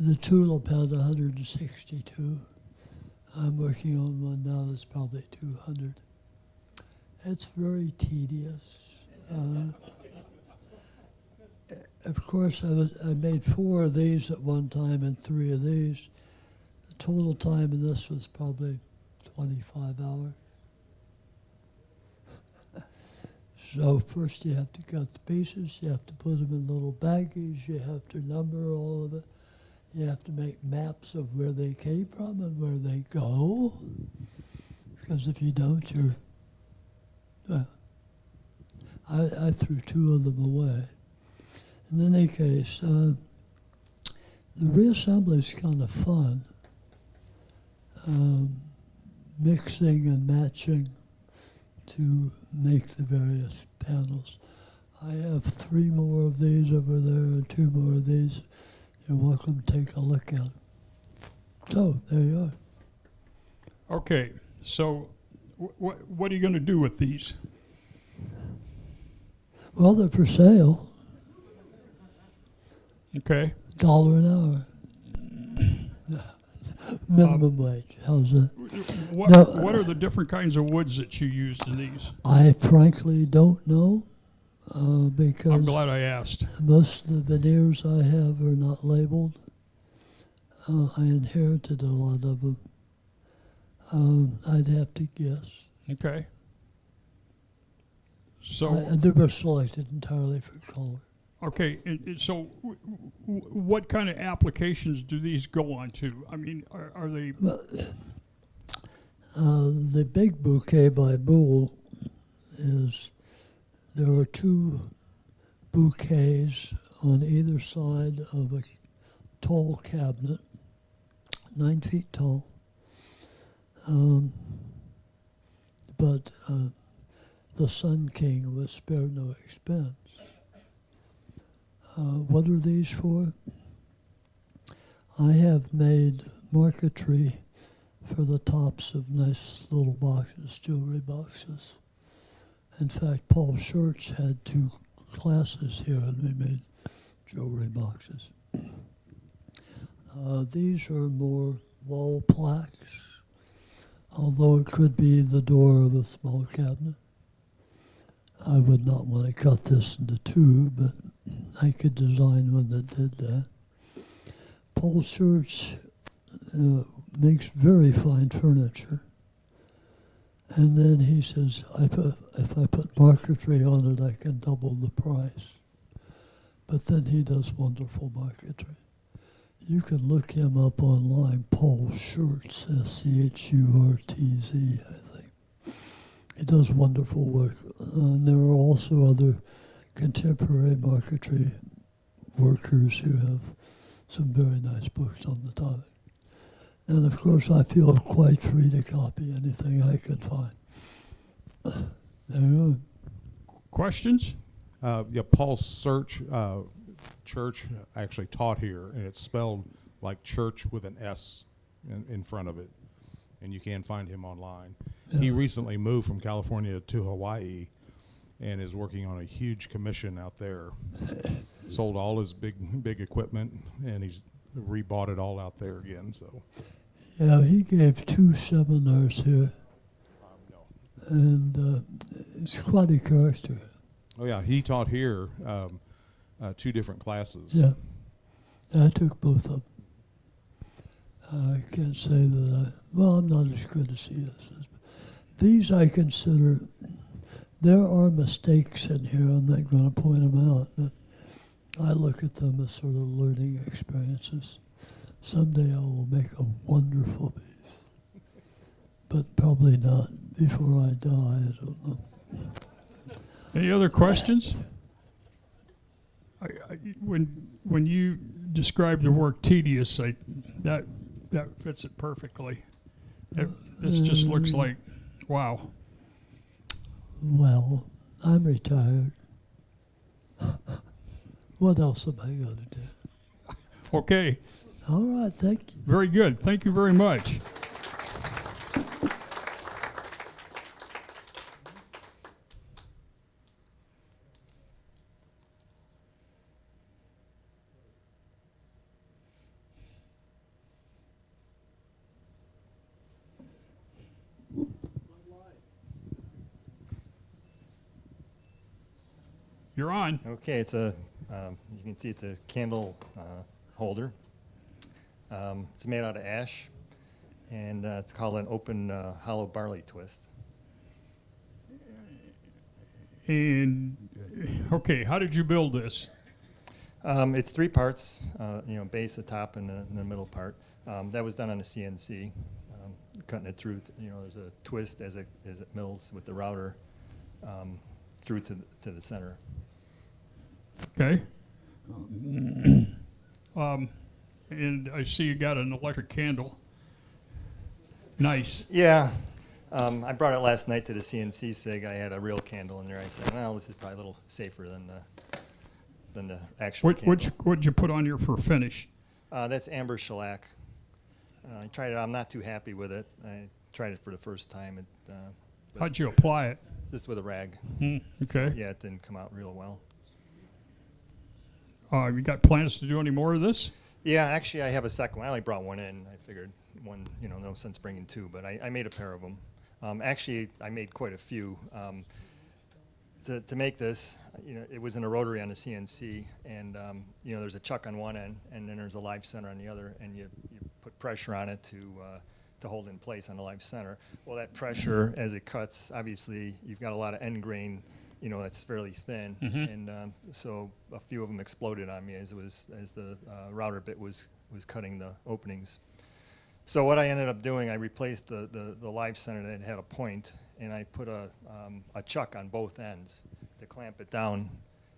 The tulip had 162. I'm working on one now that's probably 200. It's very tedious. Of course, I made 4 of these at one time and 3 of these. The total time in this was probably 25 hours. So first you have to cut the pieces, you have to put them in little baggies, you have to number all of it. You have to make maps of where they came from and where they go. Because if you don't, I threw 2 of them away. In any case, the reassembly is kind of fun. Mixing and matching to make the various panels. I have 3 more of these over there and 2 more of these. You're welcome to take a look at them. So, there you are. Okay, so what are you going to do with these? Well, they're for sale. Okay. $1 an hour. Minimum wage. How's that? What are the different kinds of woods that you used in these? I frankly don't know because I'm glad I asked. most of the veneers I have are not labeled. I inherited a lot of them. I'd have to guess. Okay. So Uh, They were selected entirely for color. okay, so what kind of applications do these go on to? I mean, are they? Well, the big bouquet by Boule is there are 2 bouquets on either side of a tall cabinet, 9 feet tall. But the Sun King was spared no expense. What are these for? I have made marquetry for the tops of nice little boxes, jewelry boxes. In fact, Paul Schurz had 2 classes here and we made jewelry boxes. These are more wall plaques, although it could be the door of a small cabinet. I would not want to cut this into 2, but I could design one that did that. Paul Schurz makes very fine furniture. And then he says, if I put marquetry on it, I can double the price. But then he does wonderful marquetry. You can look him up online, Paul Schurz, S-C-H-U-R-T-Z, I think. He does wonderful work. And there are also other contemporary marquetry Woodworkers, who have some very nice books on the topic. And of course, I feel quite free to copy anything I can find. There you go. Questions? Yeah, Paul Search Church actually taught here, and it's spelled like church with an S in front of it, and you can find him online. Yeah. He recently moved from California to Hawaii and is working on a huge commission out there. Sold all his big equipment, and he's rebought it all out there again. So Yeah, he gave 2 seminars here, and it's quite a character. oh yeah, he taught here 2 different classes. Yeah, I took both of them. I can't say that I'm not as good as he is. These I consider, there are mistakes in here, I'm not going to point them out, but I look at them as sort of learning experiences. Someday I will make a wonderful piece, but probably not before I die, I don't know. Any other questions? When you describe the work tedious, that fits it perfectly. This just looks like, wow. Well, I'm retired. What else am I going to do? Okay, All right, thank you. very good. Thank you very much. You're on. Okay, it's a, you can see it's a candle holder. It's made out of ash, and it's called an open hollow barley twist. And, okay, how did you build this? It's 3 parts, base, the top, and the middle part. That was done on a CNC, cutting it through. There's a twist as it mills with the router through to the center. Okay. And I see you got an electric candle. Nice. Yeah. I brought it last night to the CNC SIG. I had a real candle in there. I said, well, this is probably a little safer than the actual candle. What'd you put on here for finish? That's amber shellac. I tried it. I'm not too happy with it. I tried it for the first time. How'd you apply it? Just with a rag. Okay. So, yeah, it didn't come out real well. You got plans to do any more of this? Yeah, actually, I have a second one. I only brought one in. I figured one, no sense bringing 2, but I made a pair of them. Actually, I made quite a few. To make this, it was in a rotary on the CNC, and there's a chuck on one end, and then there's a live center on the other, and you put pressure on it to hold in place on the live center. Well, that pressure, as it cuts, obviously, you've got a lot of end grain, that's fairly thin, and so a few of them exploded on me as the router bit was cutting the openings. So what I ended up doing, I replaced the live center that had a point, and I put a chuck on both ends to clamp it down,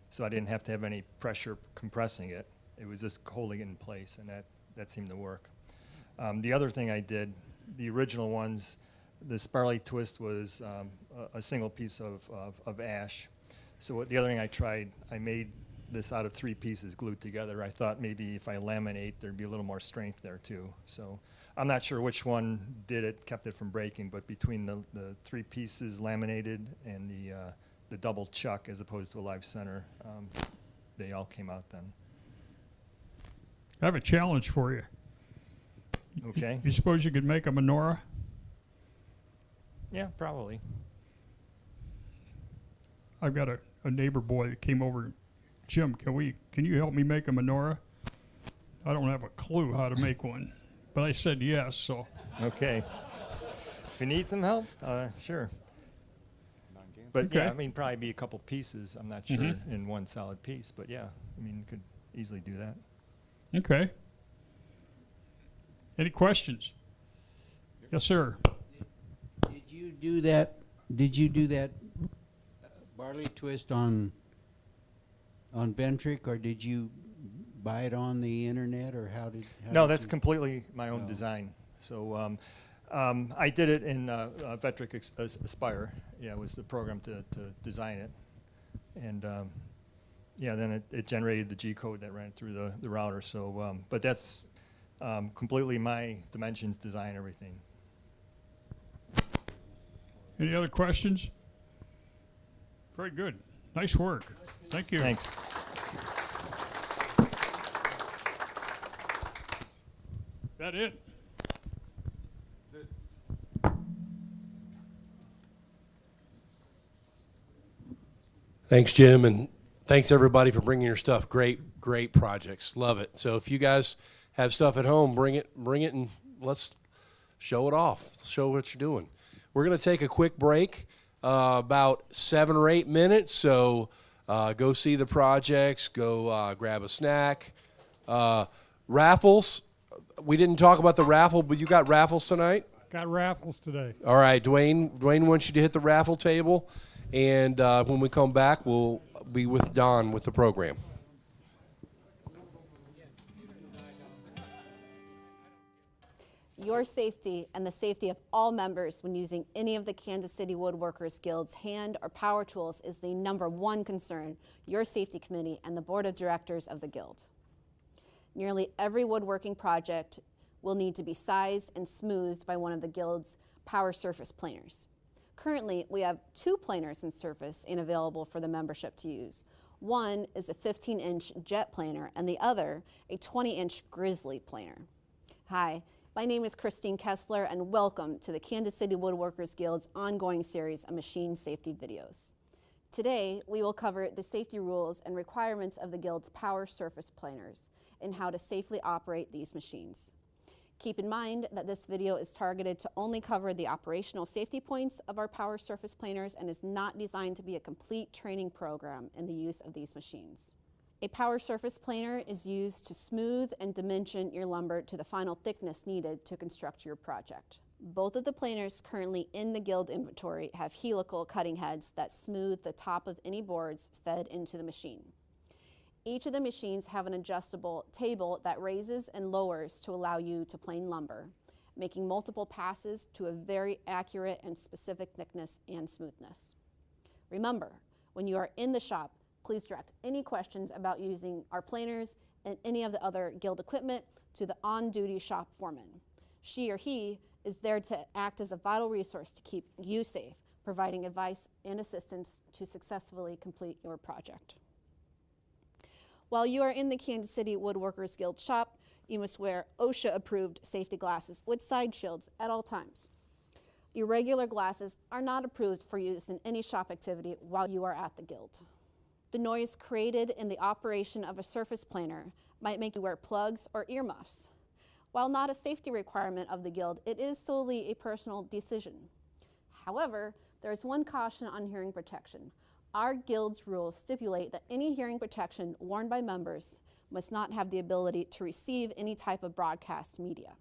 so I didn't have to have any pressure compressing it. It was just holding it in place, and that seemed to work. The other thing I did, the original ones, this barley twist was a single piece of ash. So the other thing I tried, I made this out of 3 pieces glued together. I thought maybe if I laminate, there'd be a little more strength there too. So I'm not sure which one did it, kept it from breaking, but between the 3 pieces laminated and the double chuck as opposed to a live center, they all came out then. I have a challenge for you. Okay. You suppose you could make a menorah? Yeah, probably. I've got a neighbor boy that came over. Jim, can you help me make a menorah? I don't have a clue how to make one, but I said yes, so. Okay. If you need some help, sure. But Okay. yeah, probably be a couple pieces, I'm not sure, in one solid piece, but yeah, you could easily do that. Okay. Any questions? Yes, sir. Did you do that? Did you do that barley twist on Ventric, or did you buy it on the internet, or how did? No, that's completely my own design. So I did it in Vectric Aspire. Yeah, it was the program to design it. And yeah, then it generated the G code that ran through the router. So, but that's completely my dimensions, design, everything. Any other questions? Very good. Nice work. Thank you. Thanks. That it? That's it. Thanks, Jim, and thanks everybody for bringing your stuff. Great projects. Love it. So if you guys have stuff at home, bring it, and let's show it off. Show what you're doing. We're going to take a quick break, about 7 or 8 minutes. So go see the projects. Go grab a snack. Raffles. We didn't talk about the raffle, but you got raffles tonight? Got raffles today. All right, Dwayne wants you to hit the raffle table, and when we come back, we'll be with Don with the program. Your safety and the safety of all members when using any of the Kansas City Woodworkers Guild's hand or power tools is the #1 concern your safety committee and the board of directors of the Guild. Nearly every woodworking project will need to be sized and smoothed by one of the Guild's power surface planers. Currently, we have 2 planers in service and available for the membership to use. One is a 15-inch jet planer and the other a 20-inch grizzly planer. Hi, my name is Christine Kessler and welcome to the Kansas City Woodworkers Guild's ongoing series of machine safety videos. Today, we will cover the safety rules and requirements of the Guild's power surface planers and how to safely operate these machines. Keep in mind that this video is targeted to only cover the operational safety points of our power surface planers and is not designed to be a complete training program in the use of these machines. A power surface planer is used to smooth and dimension your lumber to the final thickness needed to construct your project. Both of the planers currently in the Guild inventory have helical cutting heads that smooth the top of any boards fed into the machine. Each of the machines have an adjustable table that raises and lowers to allow you to plane lumber, making multiple passes to a very accurate and specific thickness and smoothness. Remember, when you are in the shop, please direct any questions about using our planers and any of the other Guild equipment to the on-duty shop foreman. She or he is there to act as a vital resource to keep you safe, providing advice and assistance to successfully complete your project. While you are in the Kansas City Woodworkers Guild shop, you must wear OSHA-approved safety glasses with side shields at all times. Your regular glasses are not approved for use in any shop activity while you are at the Guild. The noise created in the operation of a surface planer might make you wear plugs or earmuffs. While not a safety requirement of the Guild, it is solely a personal decision. However, there is one caution on hearing protection. Our Guild's rules stipulate that any hearing protection worn by members must not have the ability to receive any type of broadcast media.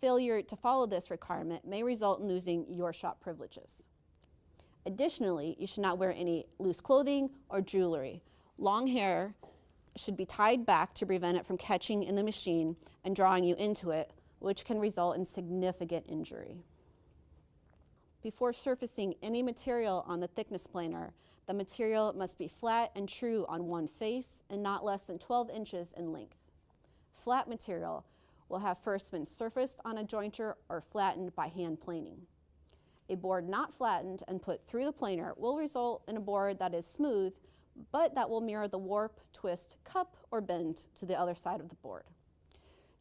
Failure to follow this requirement may result in losing your shop privileges. Additionally, you should not wear any loose clothing or jewelry. Long hair should be tied back to prevent it from catching in the machine and drawing you into it, which can result in significant injury. Before surfacing any material on the thickness planer, the material must be flat and true on one face and not less than 12 inches in length. Flat material will have first been surfaced on a jointer or flattened by hand planing. A board not flattened and put through the planer will result in a board that is smooth, but that will mirror the warp, twist, cup, or bend to the other side of the board.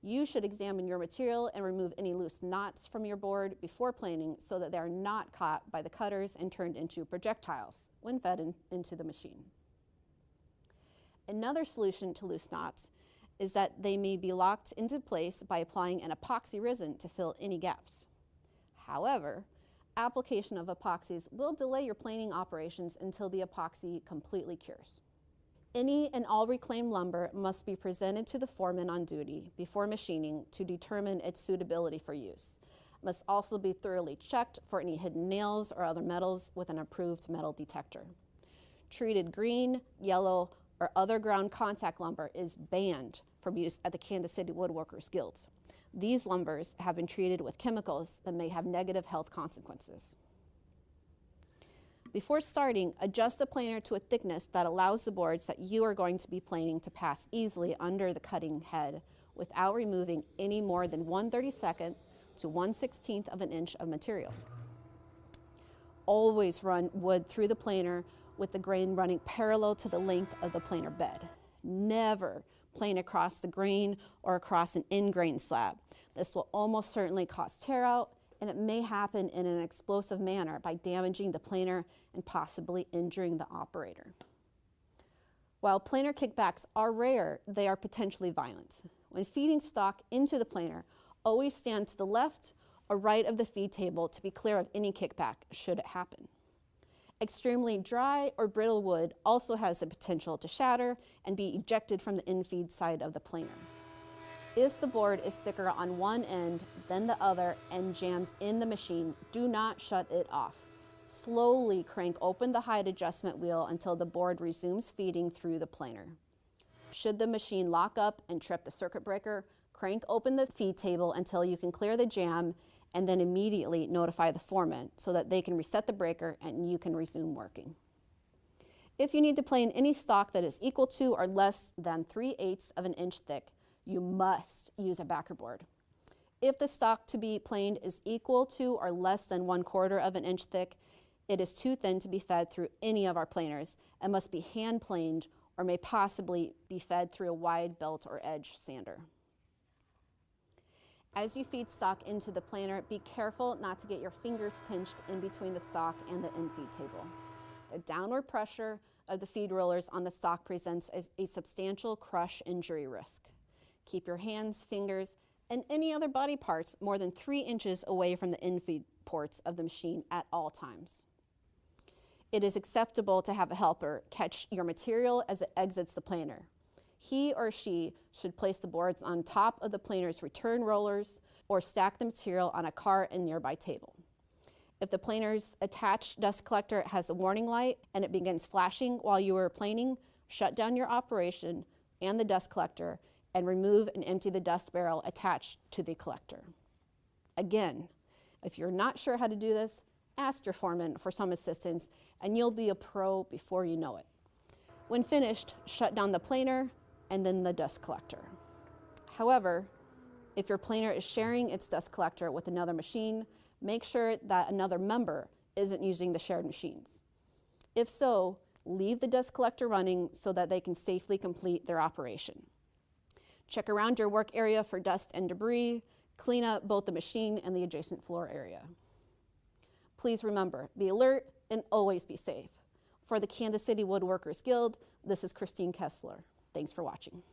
You should examine your material and remove any loose knots from your board before planing so that they are not caught by the cutters and turned into projectiles when fed into the machine. Another solution to loose knots is that they may be locked into place by applying an epoxy resin to fill any gaps. However, application of epoxies will delay your planing operations until the epoxy completely cures. Any and all reclaimed lumber must be presented to the foreman on duty before machining to determine its suitability for use. It must also be thoroughly checked for any hidden nails or other metals with an approved metal detector. Treated green, yellow, or other ground contact lumber is banned from use at the Kansas City Woodworkers Guild. These lumbers have been treated with chemicals that may have negative health consequences. Before starting, adjust the planer to a thickness that allows the boards that you are going to be planing to pass easily under the cutting head without removing any more than 1/32 to 1/16 of an inch of material. Always run wood through the planer with the grain running parallel to the length of the planer bed. Never plane across the grain or across an in-grain slab. This will almost certainly cause tear out, and it may happen in an explosive manner by damaging the planer and possibly injuring the operator. While planer kickbacks are rare, they are potentially violent. When feeding stock into the planer, always stand to the left or right of the feed table to be clear of any kickback should it happen. Extremely dry or brittle wood also has the potential to shatter and be ejected from the infeed side of the planer. If the board is thicker on one end than the other and jams in the machine, do not shut it off. Slowly crank open the height adjustment wheel until the board resumes feeding through the planer. Should the machine lock up and trip the circuit breaker, crank open the feed table until you can clear the jam and then immediately notify the foreman so that they can reset the breaker and you can resume working. If you need to plane any stock that is equal to or less than 3/8 of an inch thick, you must use a backer board. If the stock to be planed is equal to or less than 1/4 of an inch thick, it is too thin to be fed through any of our planers and must be hand planed or may possibly be fed through a wide belt or edge sander. As you feed stock into the planer, be careful not to get your fingers pinched in between the stock and the infeed table. The downward pressure of the feed rollers on the stock presents as a substantial crush injury risk. Keep your hands, fingers, and any other body parts more than 3 inches away from the infeed ports of the machine at all times. It is acceptable to have a helper catch your material as it exits the planer. He or she should place the boards on top of the planer's return rollers or stack the material on a cart and nearby table. If the planer's attached dust collector has a warning light and it begins flashing while you are planing, shut down your operation and the dust collector and remove and empty the dust barrel attached to the collector. Again, if you're not sure how to do this, ask your foreman for some assistance and you'll be a pro before you know it. When finished, shut down the planer and then the dust collector. However, if your planer is sharing its dust collector with another machine, make sure that another member isn't using the shared machines. If so, leave the dust collector running so that they can safely complete their operation. Check around your work area for dust and debris. Clean up both the machine and the adjacent floor area. Please remember, be alert and always be safe. For the Kansas City Woodworkers Guild, this is Christine Kessler. Thanks for watching.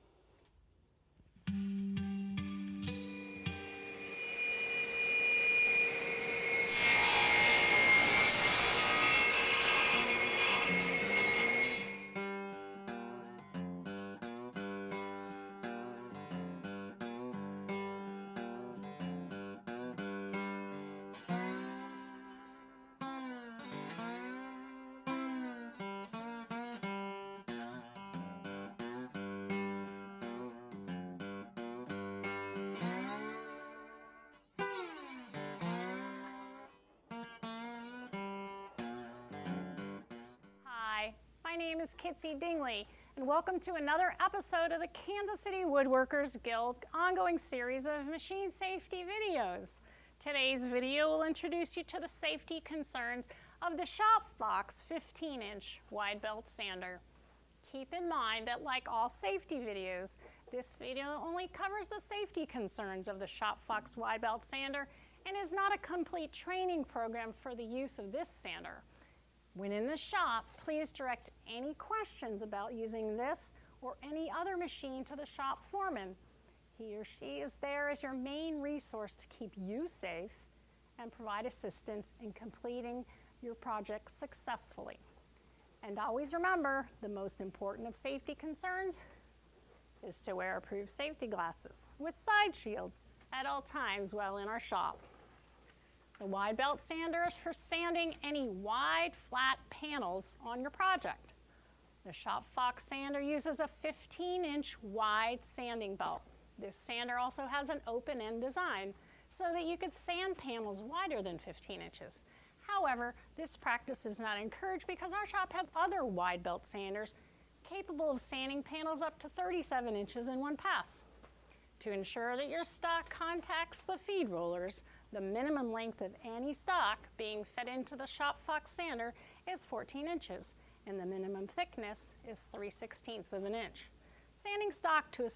My name is Kitsy Dingley, and welcome to another episode of the Kansas City Woodworkers Guild ongoing series of machine safety videos. Today's video will introduce you to the safety concerns of the Shopfox 15-inch wide belt sander. Keep in mind that like all safety videos, this video only covers the safety concerns of the Shopfox wide belt sander and is not a complete training program for the use of this sander. When in the shop, please direct any questions about using this or any other machine to the shop foreman. He or she is there as your main resource to keep you safe and provide assistance in completing your project successfully. And always remember, the most important of safety concerns is to wear approved safety glasses with side shields at all times while in our shop. The wide belt sander is for sanding any wide, flat panels on your project. The Shop Fox sander uses a 15-inch wide sanding belt. This sander also has an open-end design so that you could sand panels wider than 15 inches. However, this practice is not encouraged because our shop has other wide belt sanders capable of sanding panels up to 37 inches in one pass. To ensure that your stock contacts the feed rollers, the minimum length of any stock being fed into the Shop Fox sander is 14 inches, and the minimum thickness is 3/16 of an inch. Sanding stock to a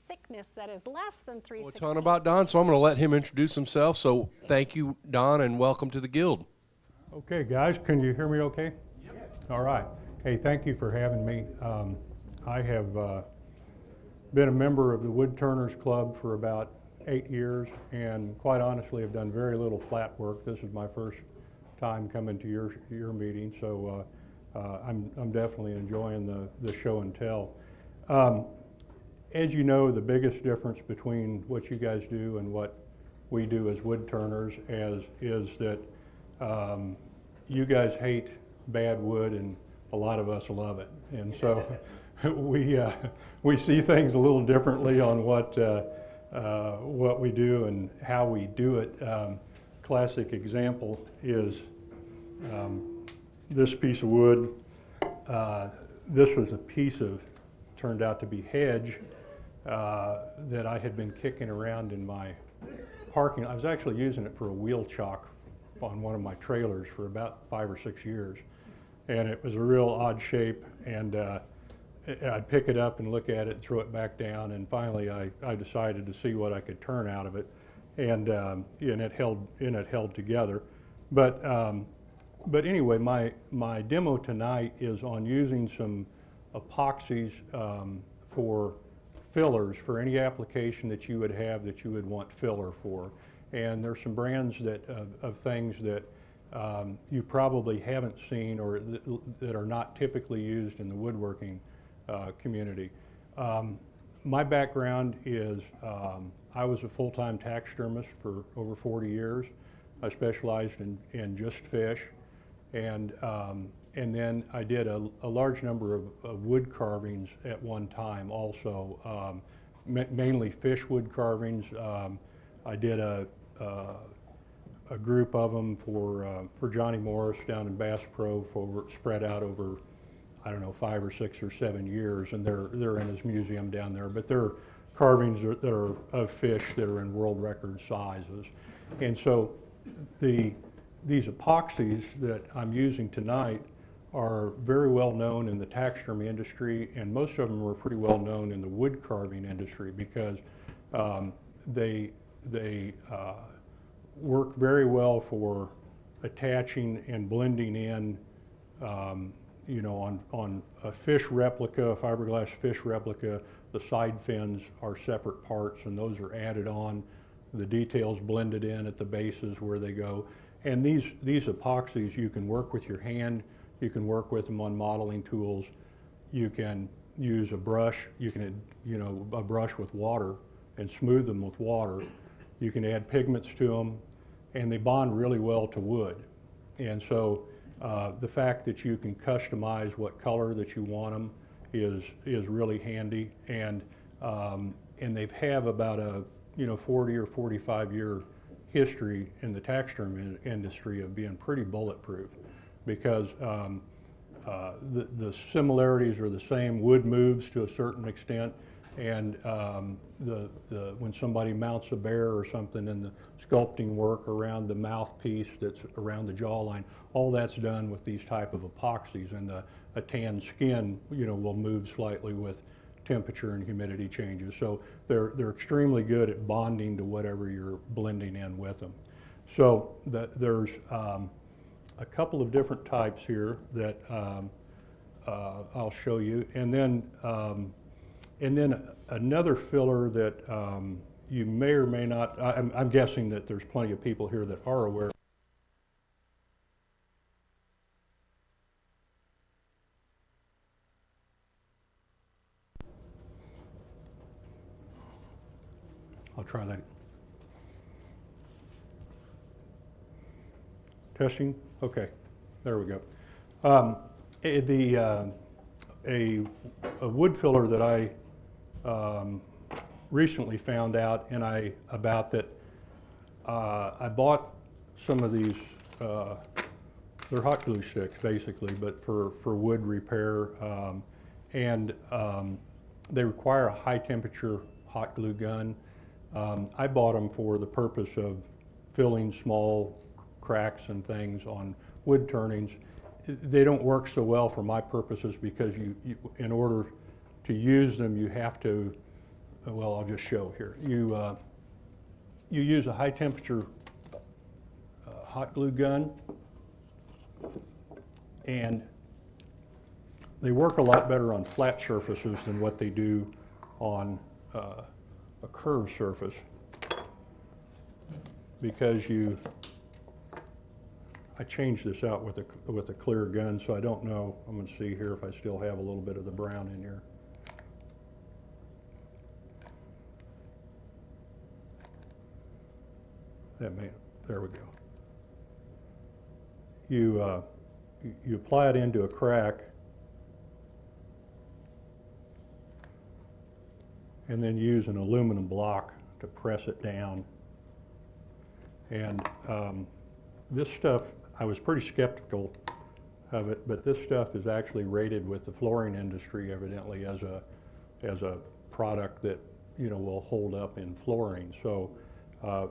thickness that is less than 3/16. Well, a ton about Don, so I'm going to let him introduce himself. So thank you, Don, and welcome to the Guild. Okay, guys, can you hear me okay? Yes. All right. Hey, thank you for having me. I have been a member of the Woodturners Club for about 8 years, and quite honestly have done very little flat work. This is my first time coming to your meeting, so I'm definitely enjoying the show and tell. As you know, the biggest difference between what you guys do and what we do as woodturners is that you guys hate bad wood and a lot of us love it. And so we see things a little differently on what we do and how we do it. Classic example is this piece of wood. This was a piece of, turned out to be hedge that I had been kicking around in my parking. I was actually using it for a wheel chock on one of my trailers for about 5 or 6 years. And it was a real odd shape, and I'd pick it up and look at it and throw it back down, and finally I decided to see what I could turn out of it, and it held together. But anyway, my demo tonight is on using some epoxies for fillers for any application that you would have that you would want filler for. And there's some brands of things that you probably haven't seen or that are not typically used in the woodworking community. My background is I was a full-time taxidermist for over 40 years. I specialized in just fish, and then I did a large number of wood carvings at one time also, mainly fish wood carvings. I did a group of them for Johnny Morris down in Bass Pro, spread out over, I don't know, 5 or 6 or 7 years, and they're in his museum down there. But they're carvings that are of fish that are in world record sizes. And so these epoxies that I'm using tonight are very well known in the taxidermy industry, and most of them are pretty well known in the wood carving industry because they work very well for attaching and blending in, on a fish replica, a fiberglass fish replica. The side fins are separate parts, and those are added on. The details blended in at the bases where they go. And these epoxies, you can work with your hand. You can work with them on modeling tools. You can use a brush. You can, a brush with water and smooth them with water. You can add pigments to them, and they bond really well to wood. And so the fact that you can customize what color that you want them is really handy. And they have about a 40 or 45 year history in the taxidermy industry of being pretty bulletproof, because the similarities are the same. Wood moves to a certain extent, and when somebody mounts a bear or something, and the sculpting work around the mouthpiece that's around the jawline, all that's done with these type of epoxies, and a tan skin will move slightly with temperature and humidity changes. So they're extremely good at bonding to whatever you're blending in with them. So there's a couple of different types here that I'll show you, and then another filler that you may or may not. I'm guessing that there's plenty of people here that are aware. I'll try that. Testing? Okay, there we go. a wood filler that I recently found out about that. I bought some of these, they're hot glue sticks basically, but for wood repair, and they require a high temperature hot glue gun. I bought them for the purpose of filling small cracks and things on wood turnings. They don't work so well for my purposes because in order to use them, you have to, well, I'll just show here. You use a high temperature hot glue gun, and they work a lot better on flat surfaces than what they do on a curved surface, because I changed this out with a clear gun, so I don't know. I'm going to see here if I still have a little bit of the brown in here. There we go. You apply it into a crack, and then use an aluminum block to press it down. And this stuff, I was pretty skeptical of it, but this stuff is actually rated with the flooring industry evidently as a product that will hold up in flooring. So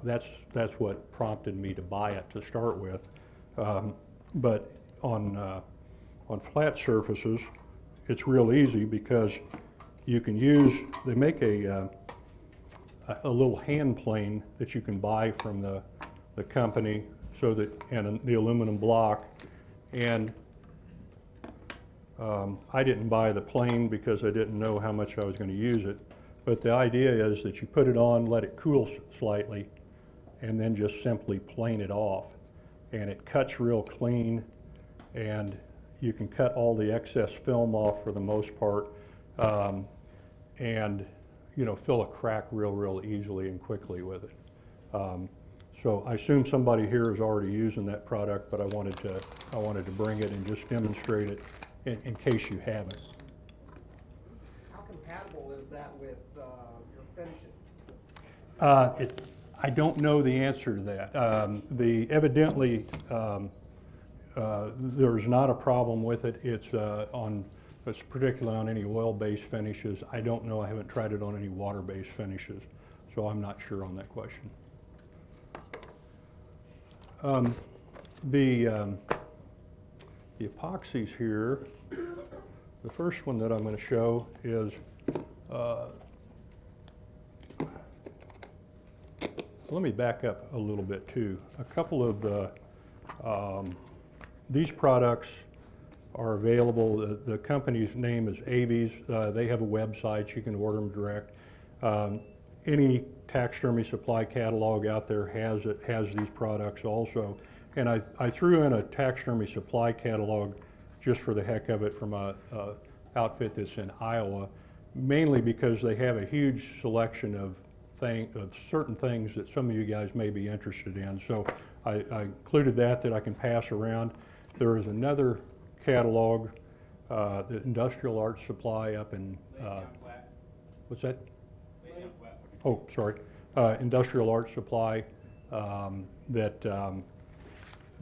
that's what prompted me to buy it to start with. But on flat surfaces, it's real easy because you can they make a little hand plane that you can buy from the company, so that, and the aluminum block. And I didn't buy the plane because I didn't know how much I was going to use it. But the idea is that you put it on, let it cool slightly, and then just simply plane it off. And it cuts real clean, and you can cut all the excess film off for the most part, and fill a crack real easily and quickly with it. So I assume somebody here is already using that product, but I wanted to bring it and just demonstrate it in case you haven't. How compatible is that with your finishes? I don't know the answer to that. Evidently there's not a problem with it. It's particularly on any oil-based finishes. I don't know. I haven't tried it on any water-based finishes, so I'm not sure on that question. The epoxies here, the first one that I'm going to show is, let me back up a little bit too. A couple of these products are available. The company's name is Avies. They have a website. You can order them direct. Any taxidermy supply catalog out there has these products also. And I threw in a taxidermy supply catalog just for the heck of it from a outfit that's in Iowa, mainly because they have a huge selection of certain things that some of you guys may be interested in. So I included that I can pass around. There is another catalog, the Industrial Art Supply up in, what's that? Oh, sorry. Industrial Art Supply, that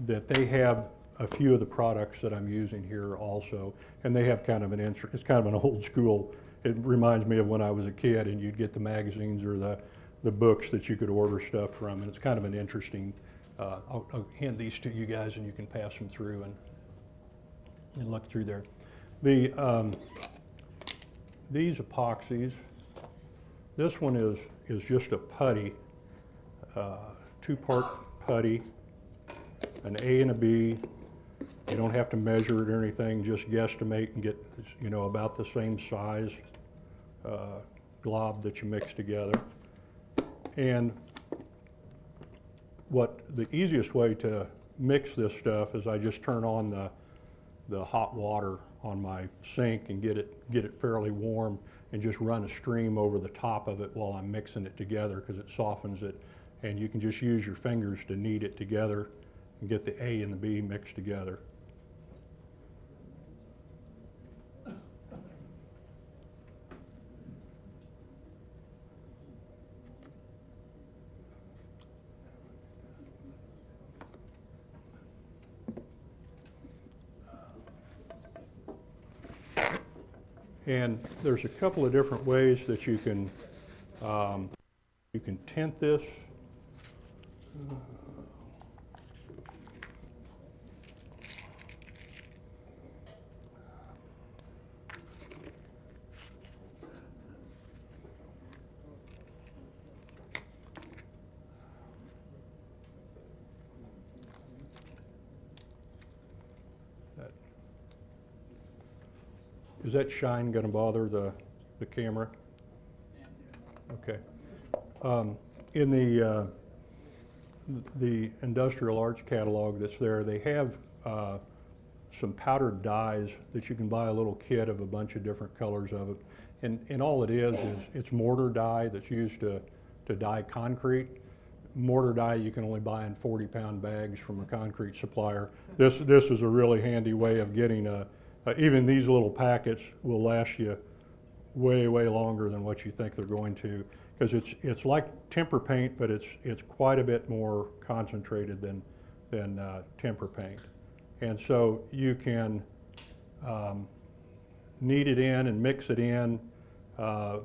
they have a few of the products that I'm using here also, and they have kind of it's kind of an old school. It reminds me of when I was a kid and you'd get the magazines or the books that you could order stuff from, and it's kind of an interesting, I'll hand these to you guys and you can pass them through and look through there. These epoxies, this one is just a putty, two-part putty, an A and a B. You don't have to measure it or anything, just guesstimate and get about the same size glob that you mix together. And the easiest way to mix this stuff is I just turn on the hot water on my sink and get it fairly warm, and just run a stream over the top of it while I'm mixing it together, because it softens it, and you can just use your fingers to knead it together and get the A and the B mixed together. And there's a couple of different ways that you can tint this. Is that shine going to bother the camera? Okay. In the industrial arts catalog that's there, they have some powdered dyes that you can buy a little kit of a bunch of different colors of it. And all it is it's mortar dye that's used to dye concrete. Mortar dye you can only buy in 40-pound bags from a concrete supplier. This is a really handy way of getting even these little packets will last you way longer than what you think they're going to, because it's like temper paint, but it's quite a bit more concentrated than temper paint. And so you can knead it in and mix it in.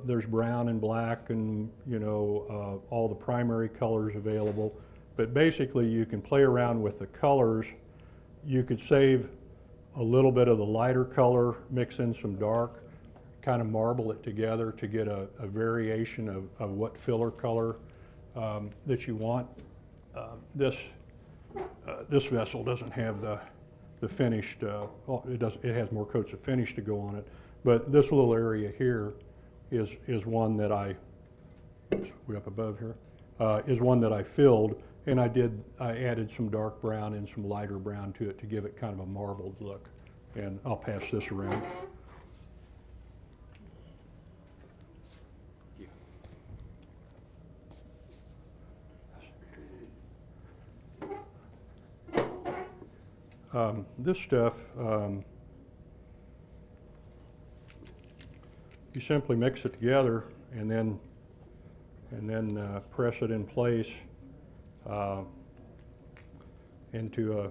There's brown and black and all the primary colors available, but basically you can play around with the colors. You could save a little bit of the lighter color, mix in some dark, kind of marble it together to get a variation of what filler color that you want. This vessel doesn't have the finished, it has more coats of finish to go on it, but this little area here is one that I, way up above here, is one that I filled, and I added some dark brown and some lighter brown to it to give it kind of a marbled look. And I'll pass this around. This stuff, you simply mix it together and then press it in place into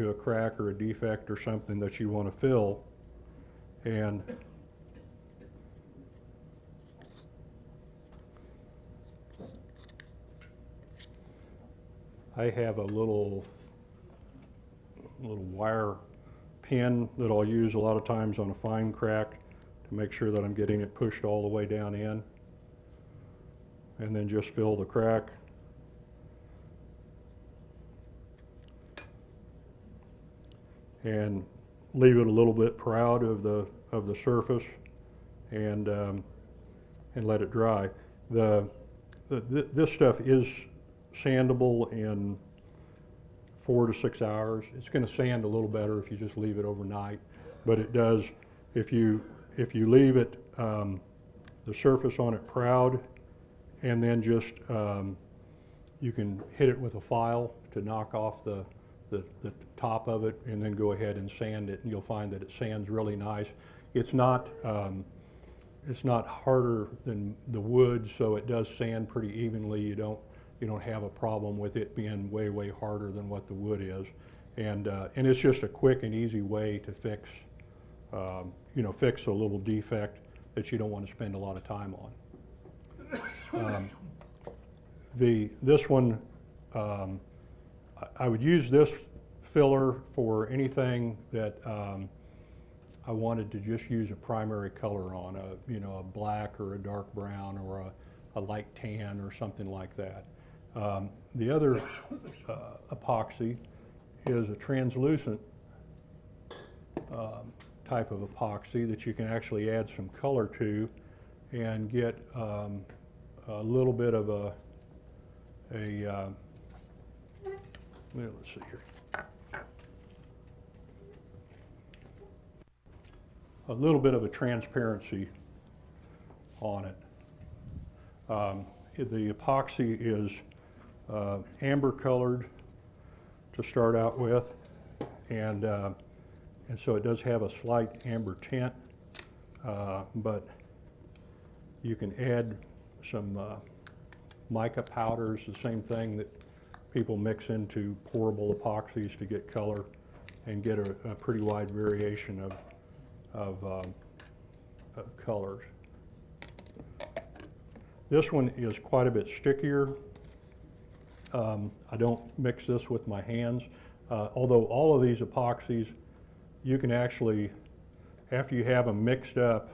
a crack or a defect or something that you want to fill. And I have a little wire pin that I'll use a lot of times on a fine crack to make sure that I'm getting it pushed all the way down in, and then just fill the crack. And leave it a little bit proud of the surface, and let it dry. This stuff is sandable in 4 to 6 hours. It's going to sand a little better if you just leave it overnight, but it does. If you leave it the surface on it proud, and then just you can hit it with a file to knock off the top of it, and then go ahead and sand it, and you'll find that it sands really nice. It's not harder than the wood, so it does sand pretty evenly. You don't have a problem with it being way harder than what the wood is, and it's just a quick and easy way to fix fix a little defect that you don't want to spend a lot of time on. This one, I would use this filler for anything that I wanted to just use a primary color on, a black or a dark brown or a light tan or something like that. The other epoxy is a translucent type of epoxy that you can actually add some color to and get a little bit of let's see here. A little bit of a transparency on it. The epoxy is amber colored to start out with, and so it does have a slight amber tint, but you can add some mica powders, the same thing that people mix into pourable epoxies to get color and get a pretty wide variation of colors. This one is quite a bit stickier. I don't mix this with my hands, although all of these epoxies, you can actually, after you have them mixed up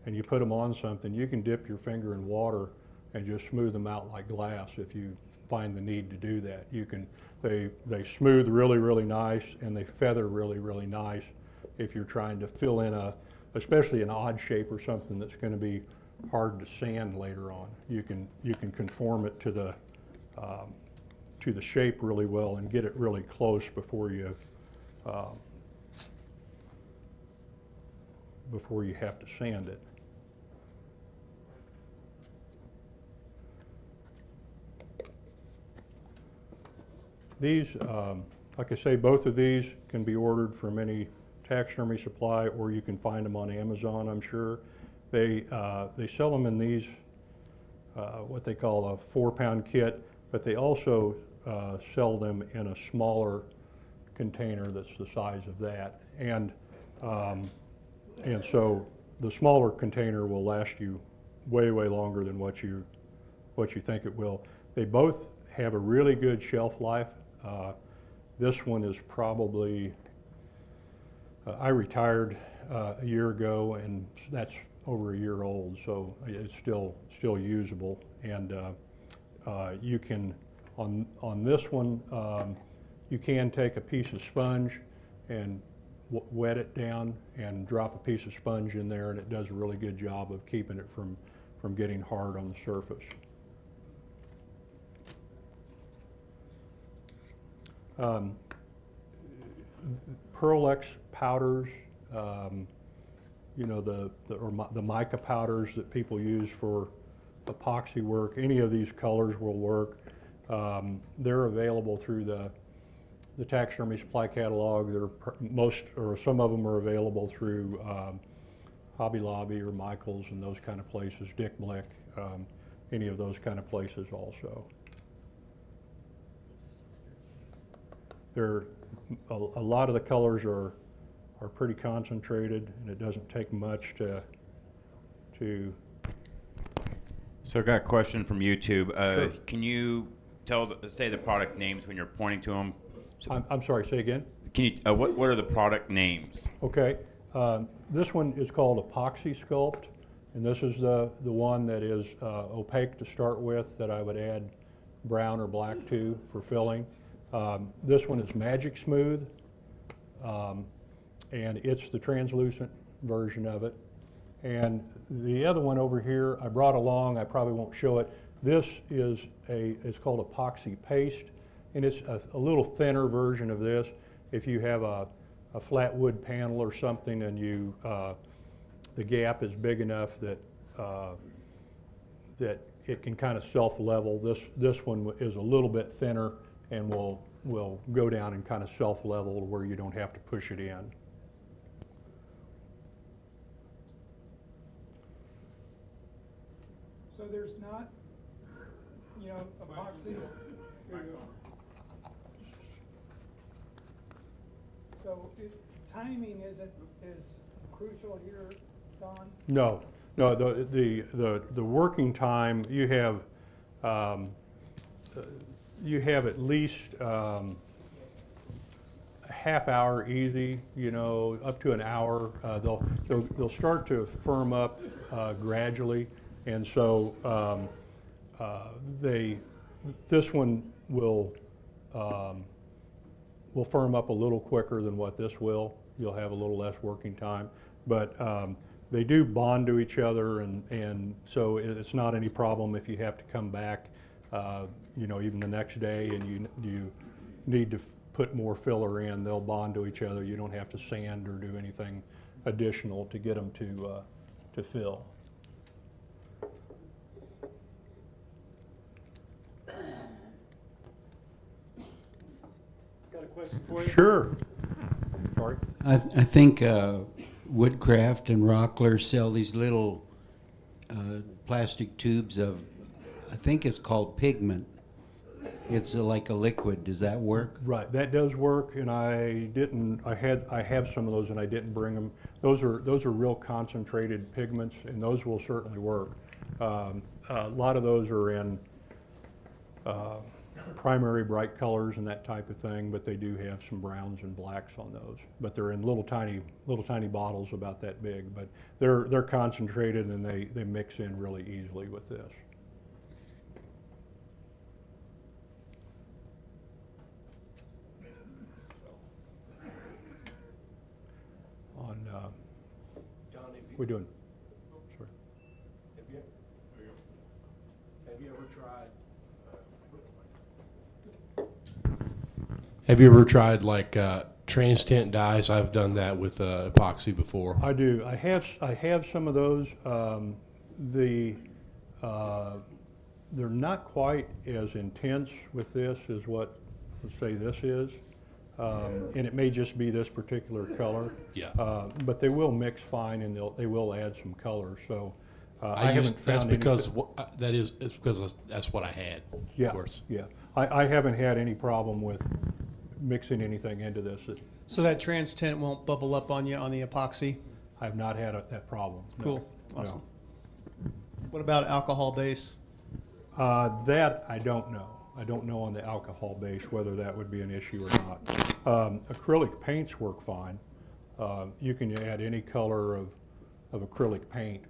and you put them on something, you can dip your finger in water and just smooth them out like glass if you find the need to do that. You can, they smooth really, really nice, and they feather really, really nice if you're trying to fill in especially an odd shape or something that's going to be hard to sand later on. You can conform it to the shape really well and get it really close before you have to sand it. These, like I say, both of these can be ordered from any taxidermy supply, or you can find them on Amazon, I'm sure. They sell them in these, what they call a 4-pound kit, but they also sell them in a smaller container that's the size of that. And so the smaller container will last you way, way longer than what you think it will. They both have a really good shelf life. This one is probably, I retired a year ago, and that's over a year old, so it's still usable. And you can, on this one, you can take a piece of sponge and wet it down and drop a piece of sponge in there, and it does a really good job of keeping it from getting hard on the surface. Pearl-X powders, you know, the mica powders that people use for epoxy work, any of these colors will work. They're available through the taxidermy supply catalog. Some of them are available through Hobby Lobby or Michael's and those kind of places, Dick Blick, any of those kind of places also. A lot of the colors are pretty concentrated, and it doesn't take much to. So I got a question from YouTube. Sure. Can you say the product names when you're pointing to them? So I'm sorry, say again? Can you, what are the product names? Okay, this one is called Epoxy Sculpt, and this is the one that is opaque to start with, that I would add brown or black to for filling. This one is Magic Smooth, and it's the translucent version of it. And the other one over here I brought along, I probably won't show it. This is it's called Epoxy Paste, and it's a little thinner version of this. If you have a flat wood panel or something, and the gap is big enough that it can kind of self-level, this one is a little bit thinner and will go down and kind of self-level to where you don't have to push it in. So there's not, you know, epoxies. So timing is crucial here, Don? No, the working time, you have at least a half hour easy, you know, up to an hour. They'll start to firm up gradually, and so this one will firm up a little quicker than what this will. You'll have a little less working time, but they do bond to each other, and so it's not any problem if you have to come back, you know, even the next day, and you need to put more filler in. They'll bond to each other. You don't have to sand or do anything additional to get them to fill. Got a question for you? Sure. Sorry. I think Woodcraft and Rockler sell these little plastic tubes of, I think it's called pigment. It's like a liquid. Does that work? Right, that does work, and I have some of those, and I didn't bring them. those are real concentrated pigments, and those will certainly work. A lot of those are in primary bright colors and that type of thing, but they do have some browns and blacks on those. But they're in little tiny bottles about that big. But they're concentrated, and they mix in really easily with this. On we're doing. Sorry. Have you ever tried like trans-tint dyes? I've done that with epoxy before. I do. I have some of those. They're not quite as intense with this as what, let's say, this is. And it may just be this particular color. Yeah. But they will mix fine, and they will add some color. So I haven't found that's because anything. it's because that's what I had. Yeah. Of course. Yeah. I haven't had any problem with mixing anything into this. So that trans tint won't bubble up on you on the epoxy? I've not had that problem. No. Cool. Awesome. No. What about alcohol base? That I don't know. I don't know on the alcohol base whether that would be an issue or not. Acrylic paints work fine. You can add any color of acrylic paint,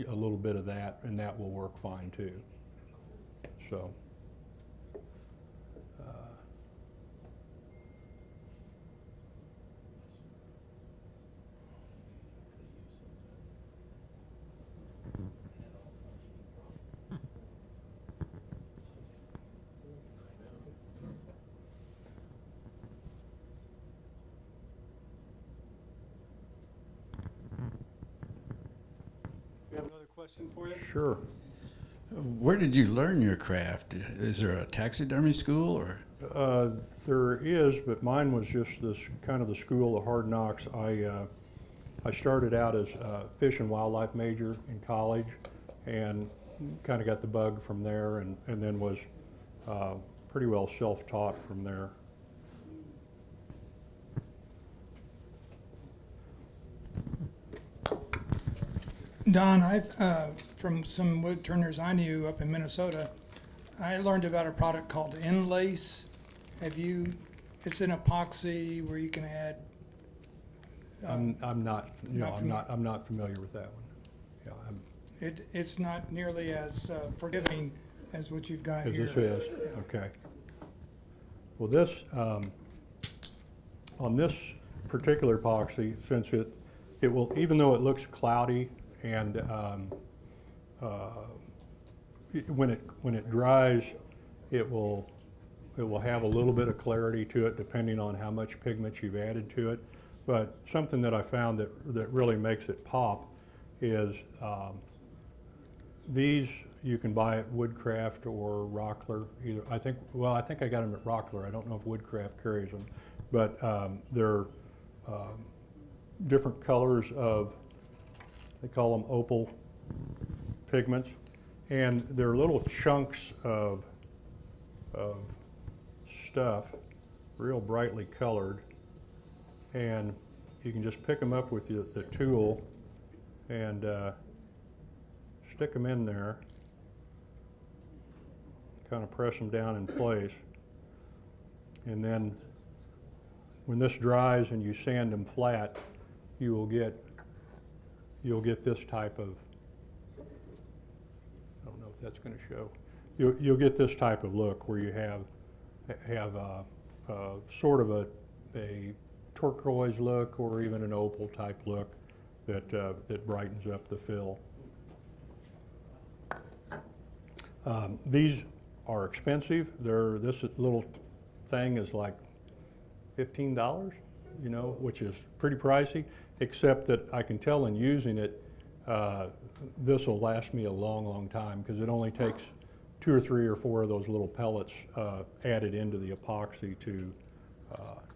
a little bit of that, and that will work fine too. So. We have another question for you? Sure. Where did you learn your craft? Is there a taxidermy school or? There is, but mine was just this kind of the school of hard knocks. I started out as a fish and wildlife major in college, and kind of got the bug from there, and then was pretty well self-taught from there. Don, from some wood turners I knew up in Minnesota, I learned about a product called Inlace. It's an epoxy where you can add. I'm not familiar with that one. Yeah, it's not nearly as forgiving as what you've got as here. this is. Yeah. Okay. Well, this on this particular epoxy, since it will, even though it looks cloudy, and when it dries, it will have a little bit of clarity to it depending on how much pigment you've added to it. But something that I found that really makes it pop is these you can buy at Woodcraft or Rockler. Either I think I got them at Rockler. I don't know if Woodcraft carries them, but they're different colors of. They call them opal pigments, and they're little chunks of stuff, real brightly colored, and you can just pick them up with the tool and stick them in there, kind of press them down in place, and then when this dries and you sand them flat, you'll get this type of, I don't know if that's going to show, you'll get this type of look where you have sort of a turquoise look or even an opal type look that brightens up the fill. These are expensive. This little thing is like $15, which is pretty pricey, except that I can tell in using it, this will last me a long, long time, because it only takes 2 or 3 or 4 of those little pellets added into the epoxy to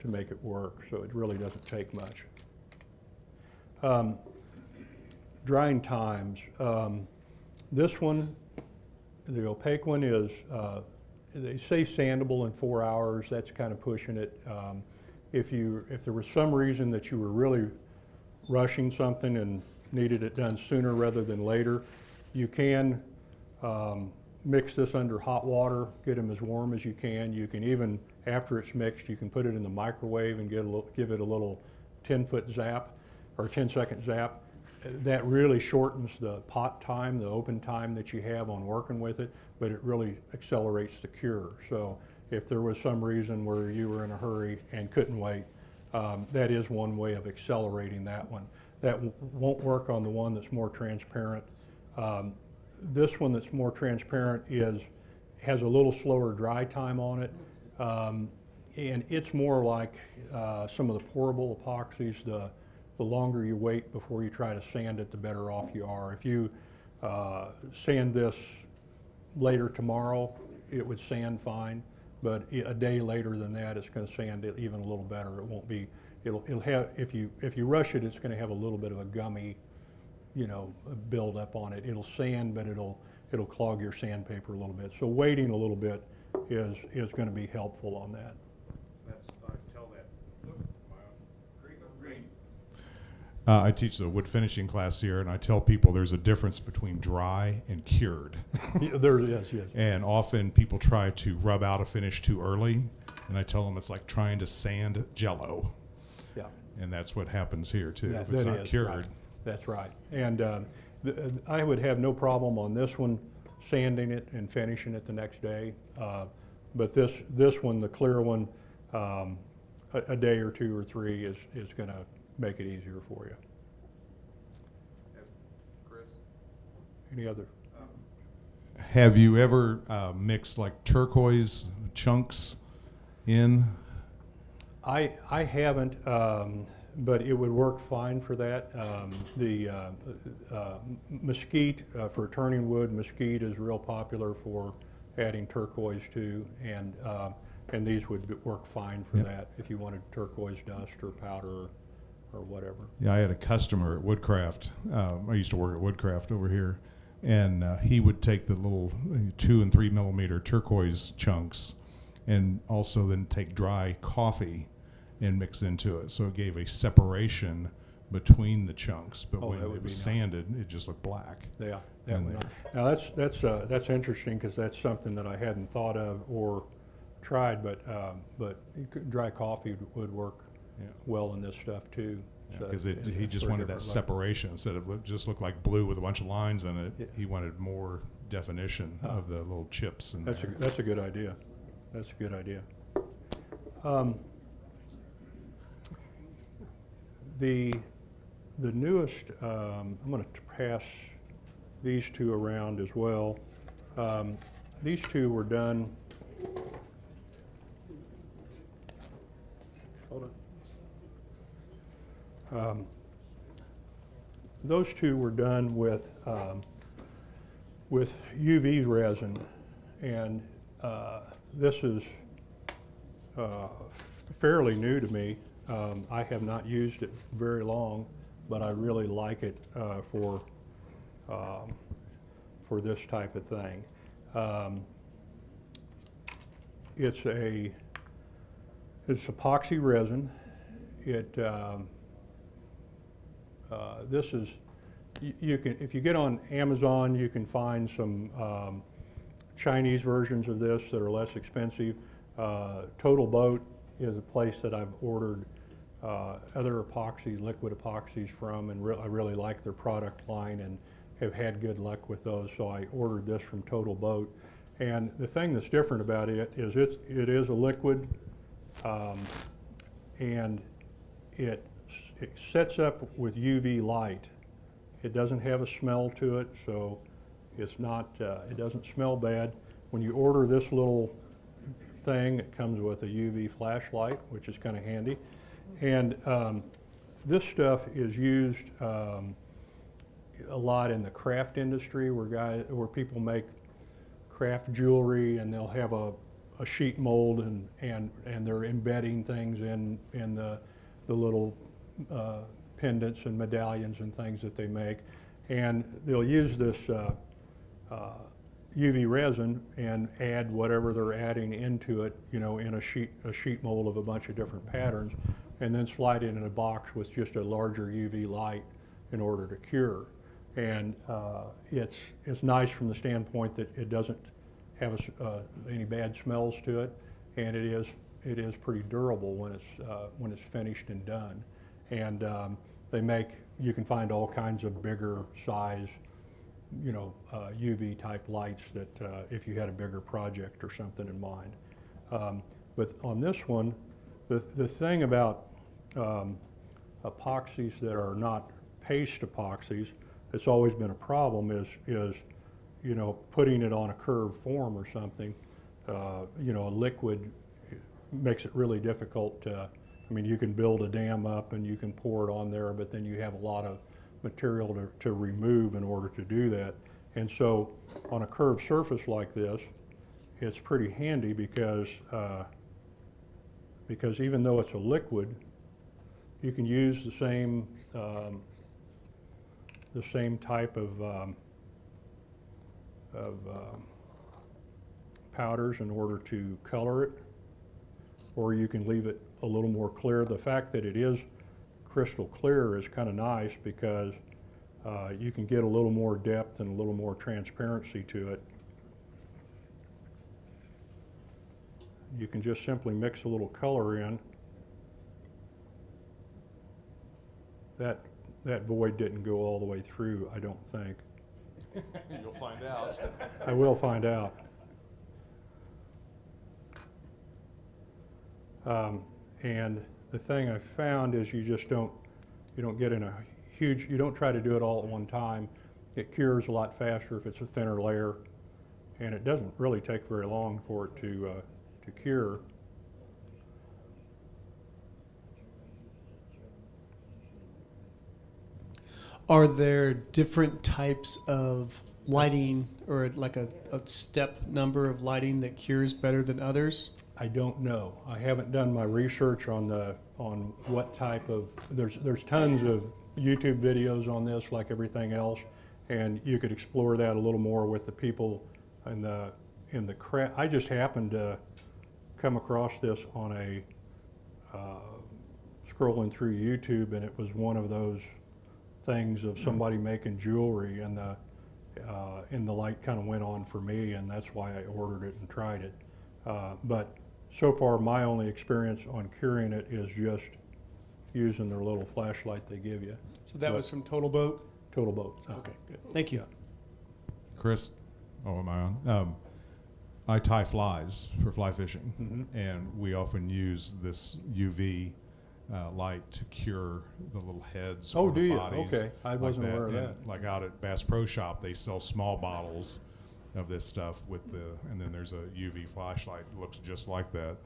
make it work. So it really doesn't take much. Drying times. This one, the opaque one, is they say sandable in 4 hours. That's kind of pushing it. If there was some reason that you were really rushing something and needed it done sooner rather than later, you can mix this under hot water, get them as warm as you can. You can even, after it's mixed, you can put it in the microwave and give it a little 10-foot zap or 10-second zap. That really shortens the pot time, the open time that you have on working with it, but it really accelerates the cure. So if there was some reason where you were in a hurry and couldn't wait, that is one way of accelerating that one. That won't work on the one that's more transparent. This one that's more transparent has a little slower dry time on it, and it's more like some of the pourable epoxies. The longer you wait before you try to sand it, the better off you are. If you sand this later tomorrow, it would sand fine, but a day later than that, it's going to sand it even a little better. It won't be. It'll have, if you rush it, it's going to have a little bit of a gummy, build up on it. It'll sand, but it'll clog your sandpaper a little bit. So waiting a little bit is going to be helpful on that. I teach the wood finishing class here, and I tell people there's a difference between dry and cured. Yeah, there is, yes. And often people try to rub out a finish too early, and I tell them it's like trying to sand Jell-O. Yeah. And that's what happens here too, if it's That not is, cured. right. That's right. And I would have no problem on this one sanding it and finishing it the next day. But this one, the clear one, a day or two or three is going to make it easier for you. Chris? Any other? Have you ever mixed like turquoise chunks in? I haven't, but it would work fine for that. The mesquite, for turning wood, mesquite is real popular for adding turquoise to, and these would work fine for that if you wanted turquoise dust or powder or whatever. Yeah, I had a customer at Woodcraft. I used to work at Woodcraft over here, and he would take the little 2 and 3 millimeter turquoise chunks, and also then take dry coffee and mix into it. So it gave a separation between the chunks. But when it was sanded, it just looked black. Yeah. Now that's interesting, because that's something that I hadn't thought of or tried, but dry coffee would work well in this stuff too. Because So he just wanted that separation. Instead of just look like blue with a bunch of lines in it, he wanted more definition of the little chips in there. That's a good idea. That's a good idea. The newest, I'm going to pass these two around as well. These two were done. Hold on. Those two were done with UV resin, and this is fairly new to me. I have not used it very long, but I really like it for this type of thing. It's epoxy resin. This is, you can, if you get on Amazon, you can find some Chinese versions of this that are less expensive. Total Boat is a place that I've ordered other epoxies, liquid epoxies from, and I really like their product line and have had good luck with those, so I ordered this from Total Boat. And the thing that's different about it is it is a liquid, and it sets up with UV light. It doesn't have a smell to it, so it's not, it doesn't smell bad. When you order this little thing, it comes with a UV flashlight, which is kind of handy. And this stuff is used a lot in the craft industry, where people make craft jewelry, and they'll have a sheet mold, and they're embedding things in the little pendants and medallions and things that they make, and they'll use this UV resin and add whatever they're adding into it, you know, in a sheet mold of a bunch of different patterns, and then slide it in a box with just a larger UV light in order to cure. And it's nice from the standpoint that it doesn't have any bad smells to it, and it is pretty durable when it's finished and done. And you can find all kinds of bigger size, you know, UV type lights that if you had a bigger project or something in mind. But on this one, the thing about epoxies that are not paste epoxies, it's always been a problem is you know, putting it on a curved form or something. You know, a liquid makes it really difficult to, I mean, you can build a dam up and you can pour it on there, but then you have a lot of material to remove in order to do that. And so on a curved surface like this, it's pretty handy because even though it's a liquid, you can use the same type of powders in order to color it, or you can leave it a little more clear. The fact that it is crystal clear is kind of nice because you can get a little more depth and a little more transparency to it. You can just simply mix a little color in. That void didn't go all the way through, I don't think. You'll find out. I will find out. And the thing I found is you don't get in a huge, you don't try to do it all at one time. It cures a lot faster if it's a thinner layer, and it doesn't really take very long for it to cure. Are there different types of lighting or like a step number of lighting that cures better than others? I don't know. I haven't done my research on what type of, there's tons of YouTube videos on this like everything else, and you could explore that a little more with the people in the craft. I just happened to come across this on a scrolling through YouTube, and it was one of those things of somebody making jewelry, and the light kind of went on for me, and that's why I ordered it and tried it. But so far, my only experience on curing it is just using their little flashlight they give you. So that was from Total Boat? Total Boat. Okay, good. Thank you. Chris, am I on? I tie flies for fly fishing, and we often use this UV light to cure the little heads. Oh, or do the you? bodies Okay, I wasn't aware of And that. like out at Bass Pro Shop, they sell small bottles of this stuff and then there's a UV flashlight that looks just like that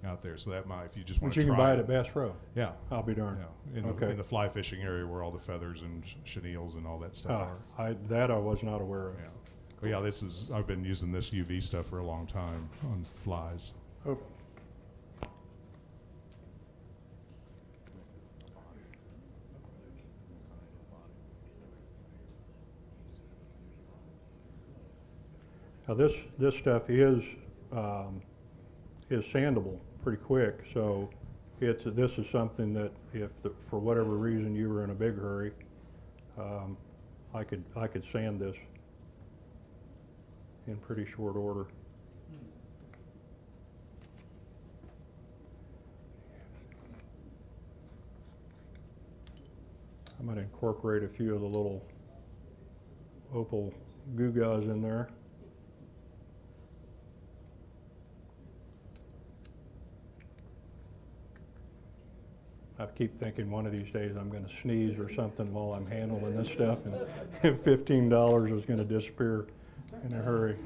out there. So that might, if you just want to But you try can buy it at Bass Pro. Yeah, I'll be darned. yeah. In the fly fishing area where all the feathers and chenilles and all that stuff are. I was not aware of. Yeah. But yeah, I've been using this UV stuff for a long time on flies. Oh. Now this stuff is sandable pretty quick, so this is something that if for whatever reason you were in a big hurry, I could sand this in pretty short order. I'm going to incorporate a few of the little opal gewgaws in there. I keep thinking one of these days I'm going to sneeze or something while I'm handling this stuff, and $15 is going to disappear in a hurry.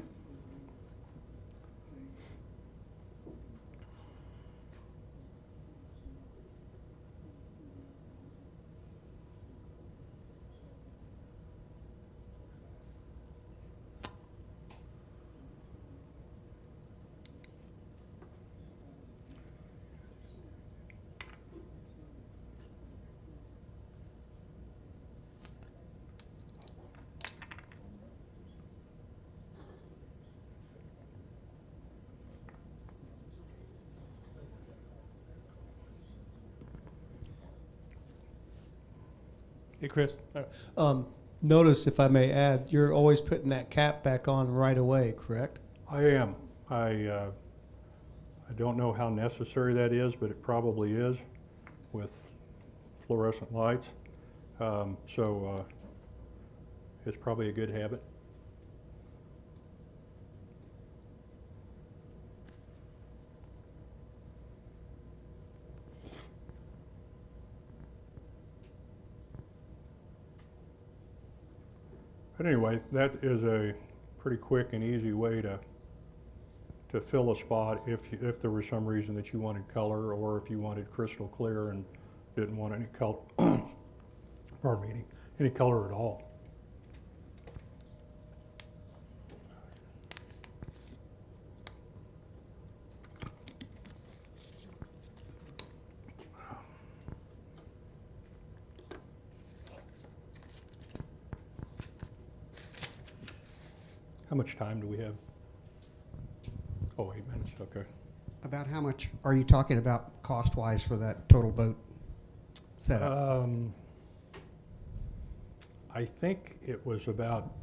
Hey, Chris. Notice, if I may add, you're always putting that cap back on right away, correct? I am. I don't know how necessary that is, but it probably is with fluorescent lights. It's probably a good habit. But anyway, that is a pretty quick and easy way to fill a spot if there was some reason that you wanted color, or if you wanted crystal clear and didn't want any color, pardon me, any color at all. How much time do we have? Oh, 8 minutes, okay. About how much are you talking about cost-wise for that total boat setup? I think it was about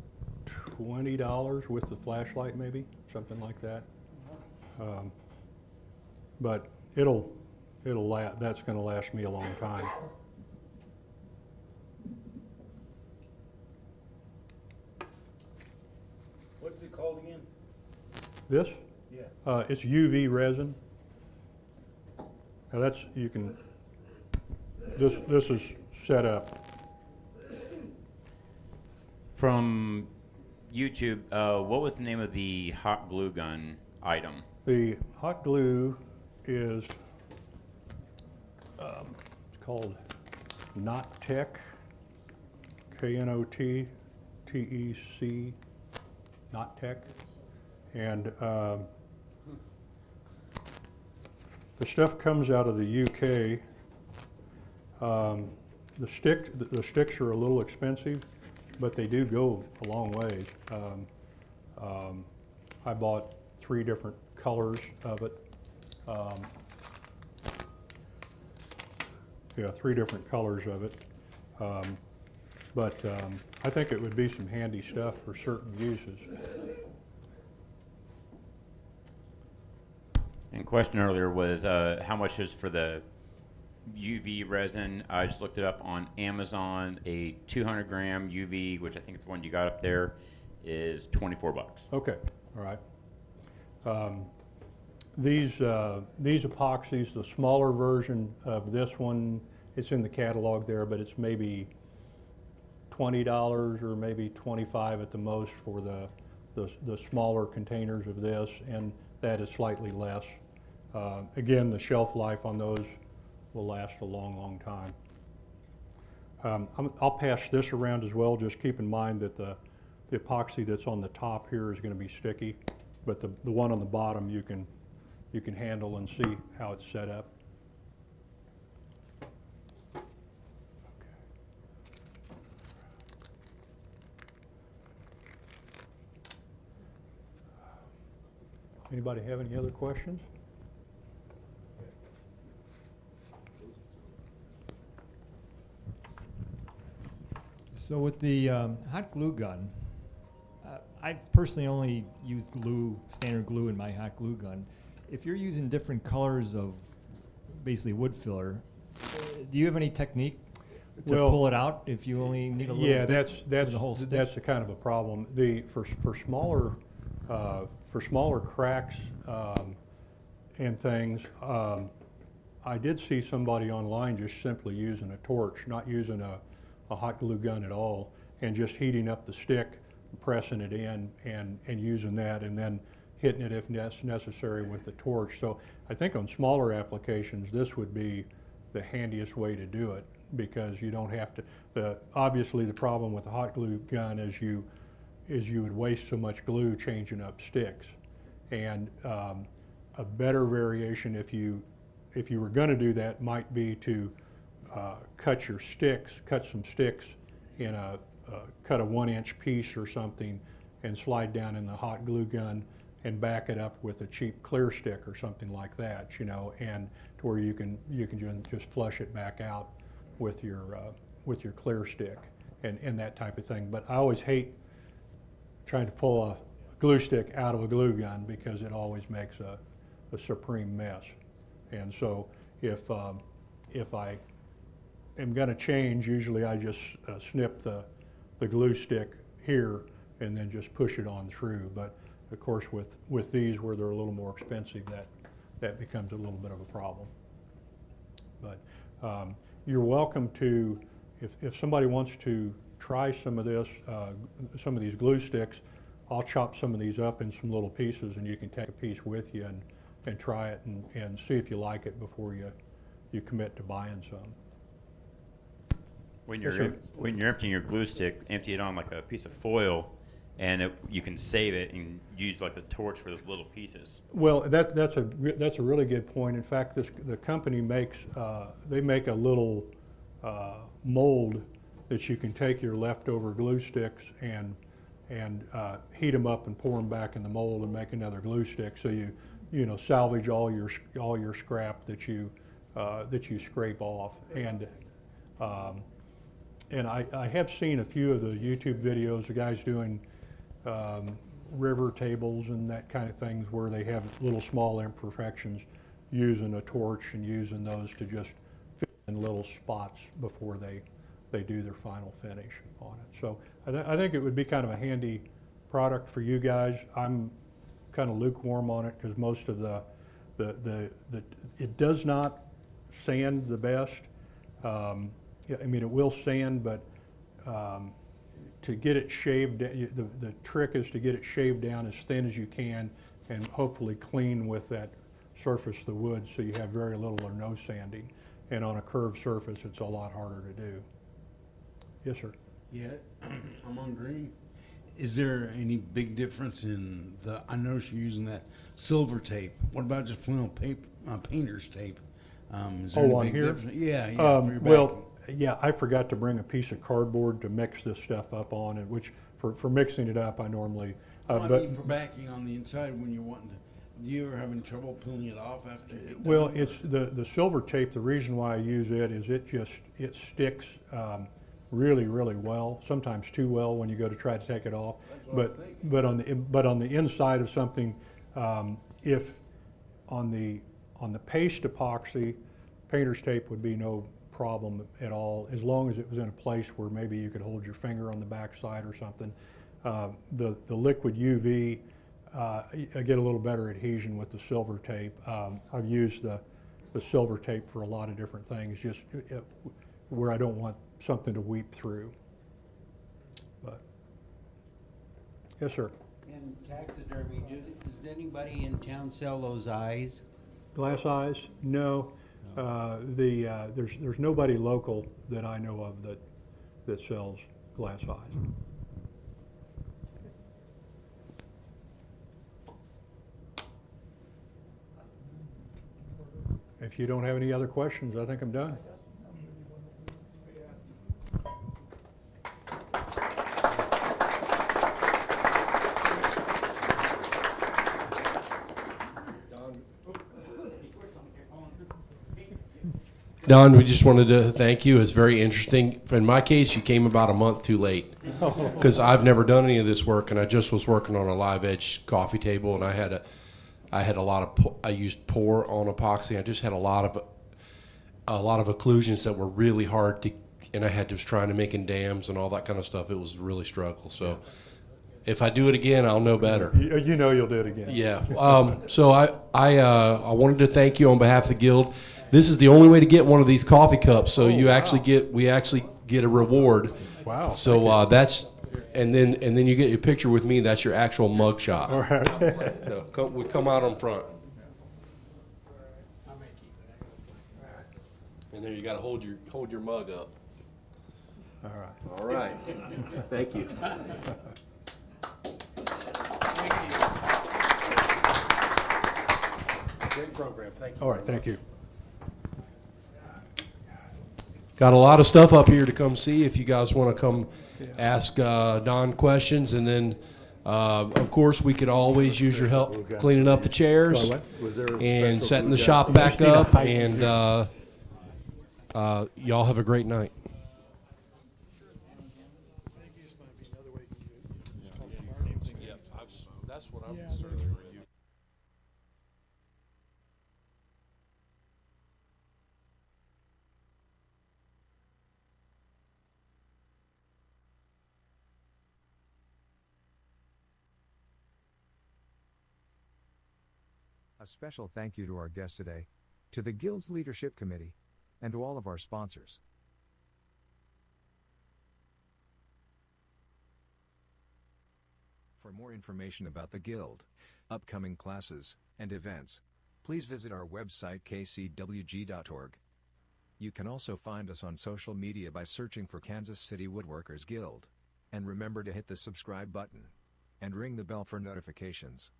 $20 with the flashlight, maybe, something like that. But that's going to last me a long time. What's it called again? This? Yeah. It's UV resin. Now this is set up. From YouTube, what was the name of the hot glue gun item? The hot glue is, it's called KnotTech, KNOTTEC, KnotTech. And the stuff comes out of the UK. The sticks are a little expensive, but they do go a long ways. I bought 3 different colors of it. 3 different colors of it. But I think it would be some handy stuff for certain uses. And question earlier was how much is for the UV resin? I just looked it up on Amazon. A 200 gram UV, which I think is the one you got up there, is $24. Okay, all right. These epoxies, the smaller version of this one, it's in the catalog there, but it's maybe $20 or maybe $25 at the most for the smaller containers of this, and that is slightly less. Again, the shelf life on those will last a long, long time. I'll pass this around as well. Just keep in mind that the epoxy that's on the top here is going to be sticky, but the one on the bottom you can handle and see how it's set up. Anybody have any other questions? So with the hot glue gun, I personally only use standard glue in my hot glue gun. If you're using different colors of basically wood filler, do you have any technique to pull it out if you only need a little bit that's the whole stick? That's the kind of a problem. For smaller cracks and things, I did see somebody online just simply using a torch, not using a hot glue gun at all, and just heating up the stick, pressing it in, and using that, and then hitting it if necessary with the torch. So I think on smaller applications, this would be the handiest way to do it, because you don't have to. Obviously, the problem with the hot glue gun is you would waste so much glue changing up sticks. And a better variation, if you were going to do that, might be to cut some sticks in cut a 1-inch piece or something, and slide down in the hot glue gun and back it up with a cheap clear stick or something like that, and to where you can just flush it back out with your with your clear stick and that type of thing. But I always hate trying to pull a glue stick out of a glue gun because it always makes a supreme mess. And so if I am going to change, usually I just snip the glue stick here and then just push it on through. But of course with these, where they're a little more expensive, that becomes a little bit of a problem. But you're welcome to, if somebody wants to try some of this, some of these glue sticks, I'll chop some of these up in some little pieces, and you can take a piece with you and try it and see if you like it before you commit to buying some. When Yes, you're sir. when you're emptying your glue stick, empty it on like a piece of foil, and you can save it and use like the torch for those little pieces. Well, that's a really good point. In fact, the company makes they make a little mold that you can take your leftover glue sticks and heat them up and pour them back in the mold and make another glue stick. So you know, salvage all your scrap that you scrape off. And I have seen a few of the YouTube videos, the guys doing river tables and that kind of things where they have little small imperfections, using a torch and using those to just fill in little spots before they do their final finish on it. So I think it would be kind of a handy product for you guys. I'm kind of lukewarm on it because most of it does not sand the best. Yeah, I mean, it will sand, but to get it shaved, the trick is to get it shaved down as thin as you can and hopefully clean with that surface of the wood so you have very little or no sanding. And on a curved surface, it's a lot harder to do. Yes, sir. Yeah, I'm on green. Is there any big difference in I noticed you're using that silver tape. What about just plain old painter's tape? Is there any on big here? difference? Yeah, for your well, backing. yeah, I forgot to bring a piece of cardboard to mix this stuff up on, and which for mixing it up, I normally. I mean, for backing on the inside when you're wanting to. Do you ever have any trouble peeling it off after you get done? Well, it's the silver tape. The reason why I use it is it sticks really well. Sometimes too well when you go to try to take it off. But on the inside of something, if on the paste epoxy, painter's tape would be no problem at all, as long as it was in a place where maybe you could hold your finger on the back side or something. The liquid UV, I get a little better adhesion with the silver tape. I've used the silver tape for a lot of different things, just where I don't want something to weep through. But yes, sir. And taxidermy, does anybody in town sell those eyes? Glass eyes? No. There's nobody local that I know of that sells glass eyes. If you don't have any other questions, I think I'm done. Don, we just wanted to thank you. It's very interesting. In my case, you came about a month too late because I've never done any of this work, and I just was working on a live edge coffee table, and I had a lot of I used pour on epoxy. I just had a lot of occlusions that were really hard to, and I was trying to make in dams and all that kind of stuff. It was really struggle. So if I do it again, I'll know better. You know you'll do it again. Yeah. So I wanted to thank you on behalf of the guild. This is the only way to get one of these coffee cups. So we actually get a reward. Wow. So that's, and then you get your picture with me. That's your actual mug shot. All right. So we come out on front. And there you got to hold your mug up. All right. All right. Thank you. Great program. Thank you. All right. Thank you. Got a lot of stuff up here to come see if you guys want to come ask Don questions. And then, of course, we could always use your help cleaning up the chairs and setting the shop back up. And y'all have a great night. A special thank you to our guest today, to the Guild's Leadership Committee, and to all of our sponsors. For more information about the Guild, upcoming classes, and events, please visit our website kcwg.org. You can also find us on social media by searching for Kansas City Woodworkers Guild. And remember to hit the subscribe button and ring the bell for notifications.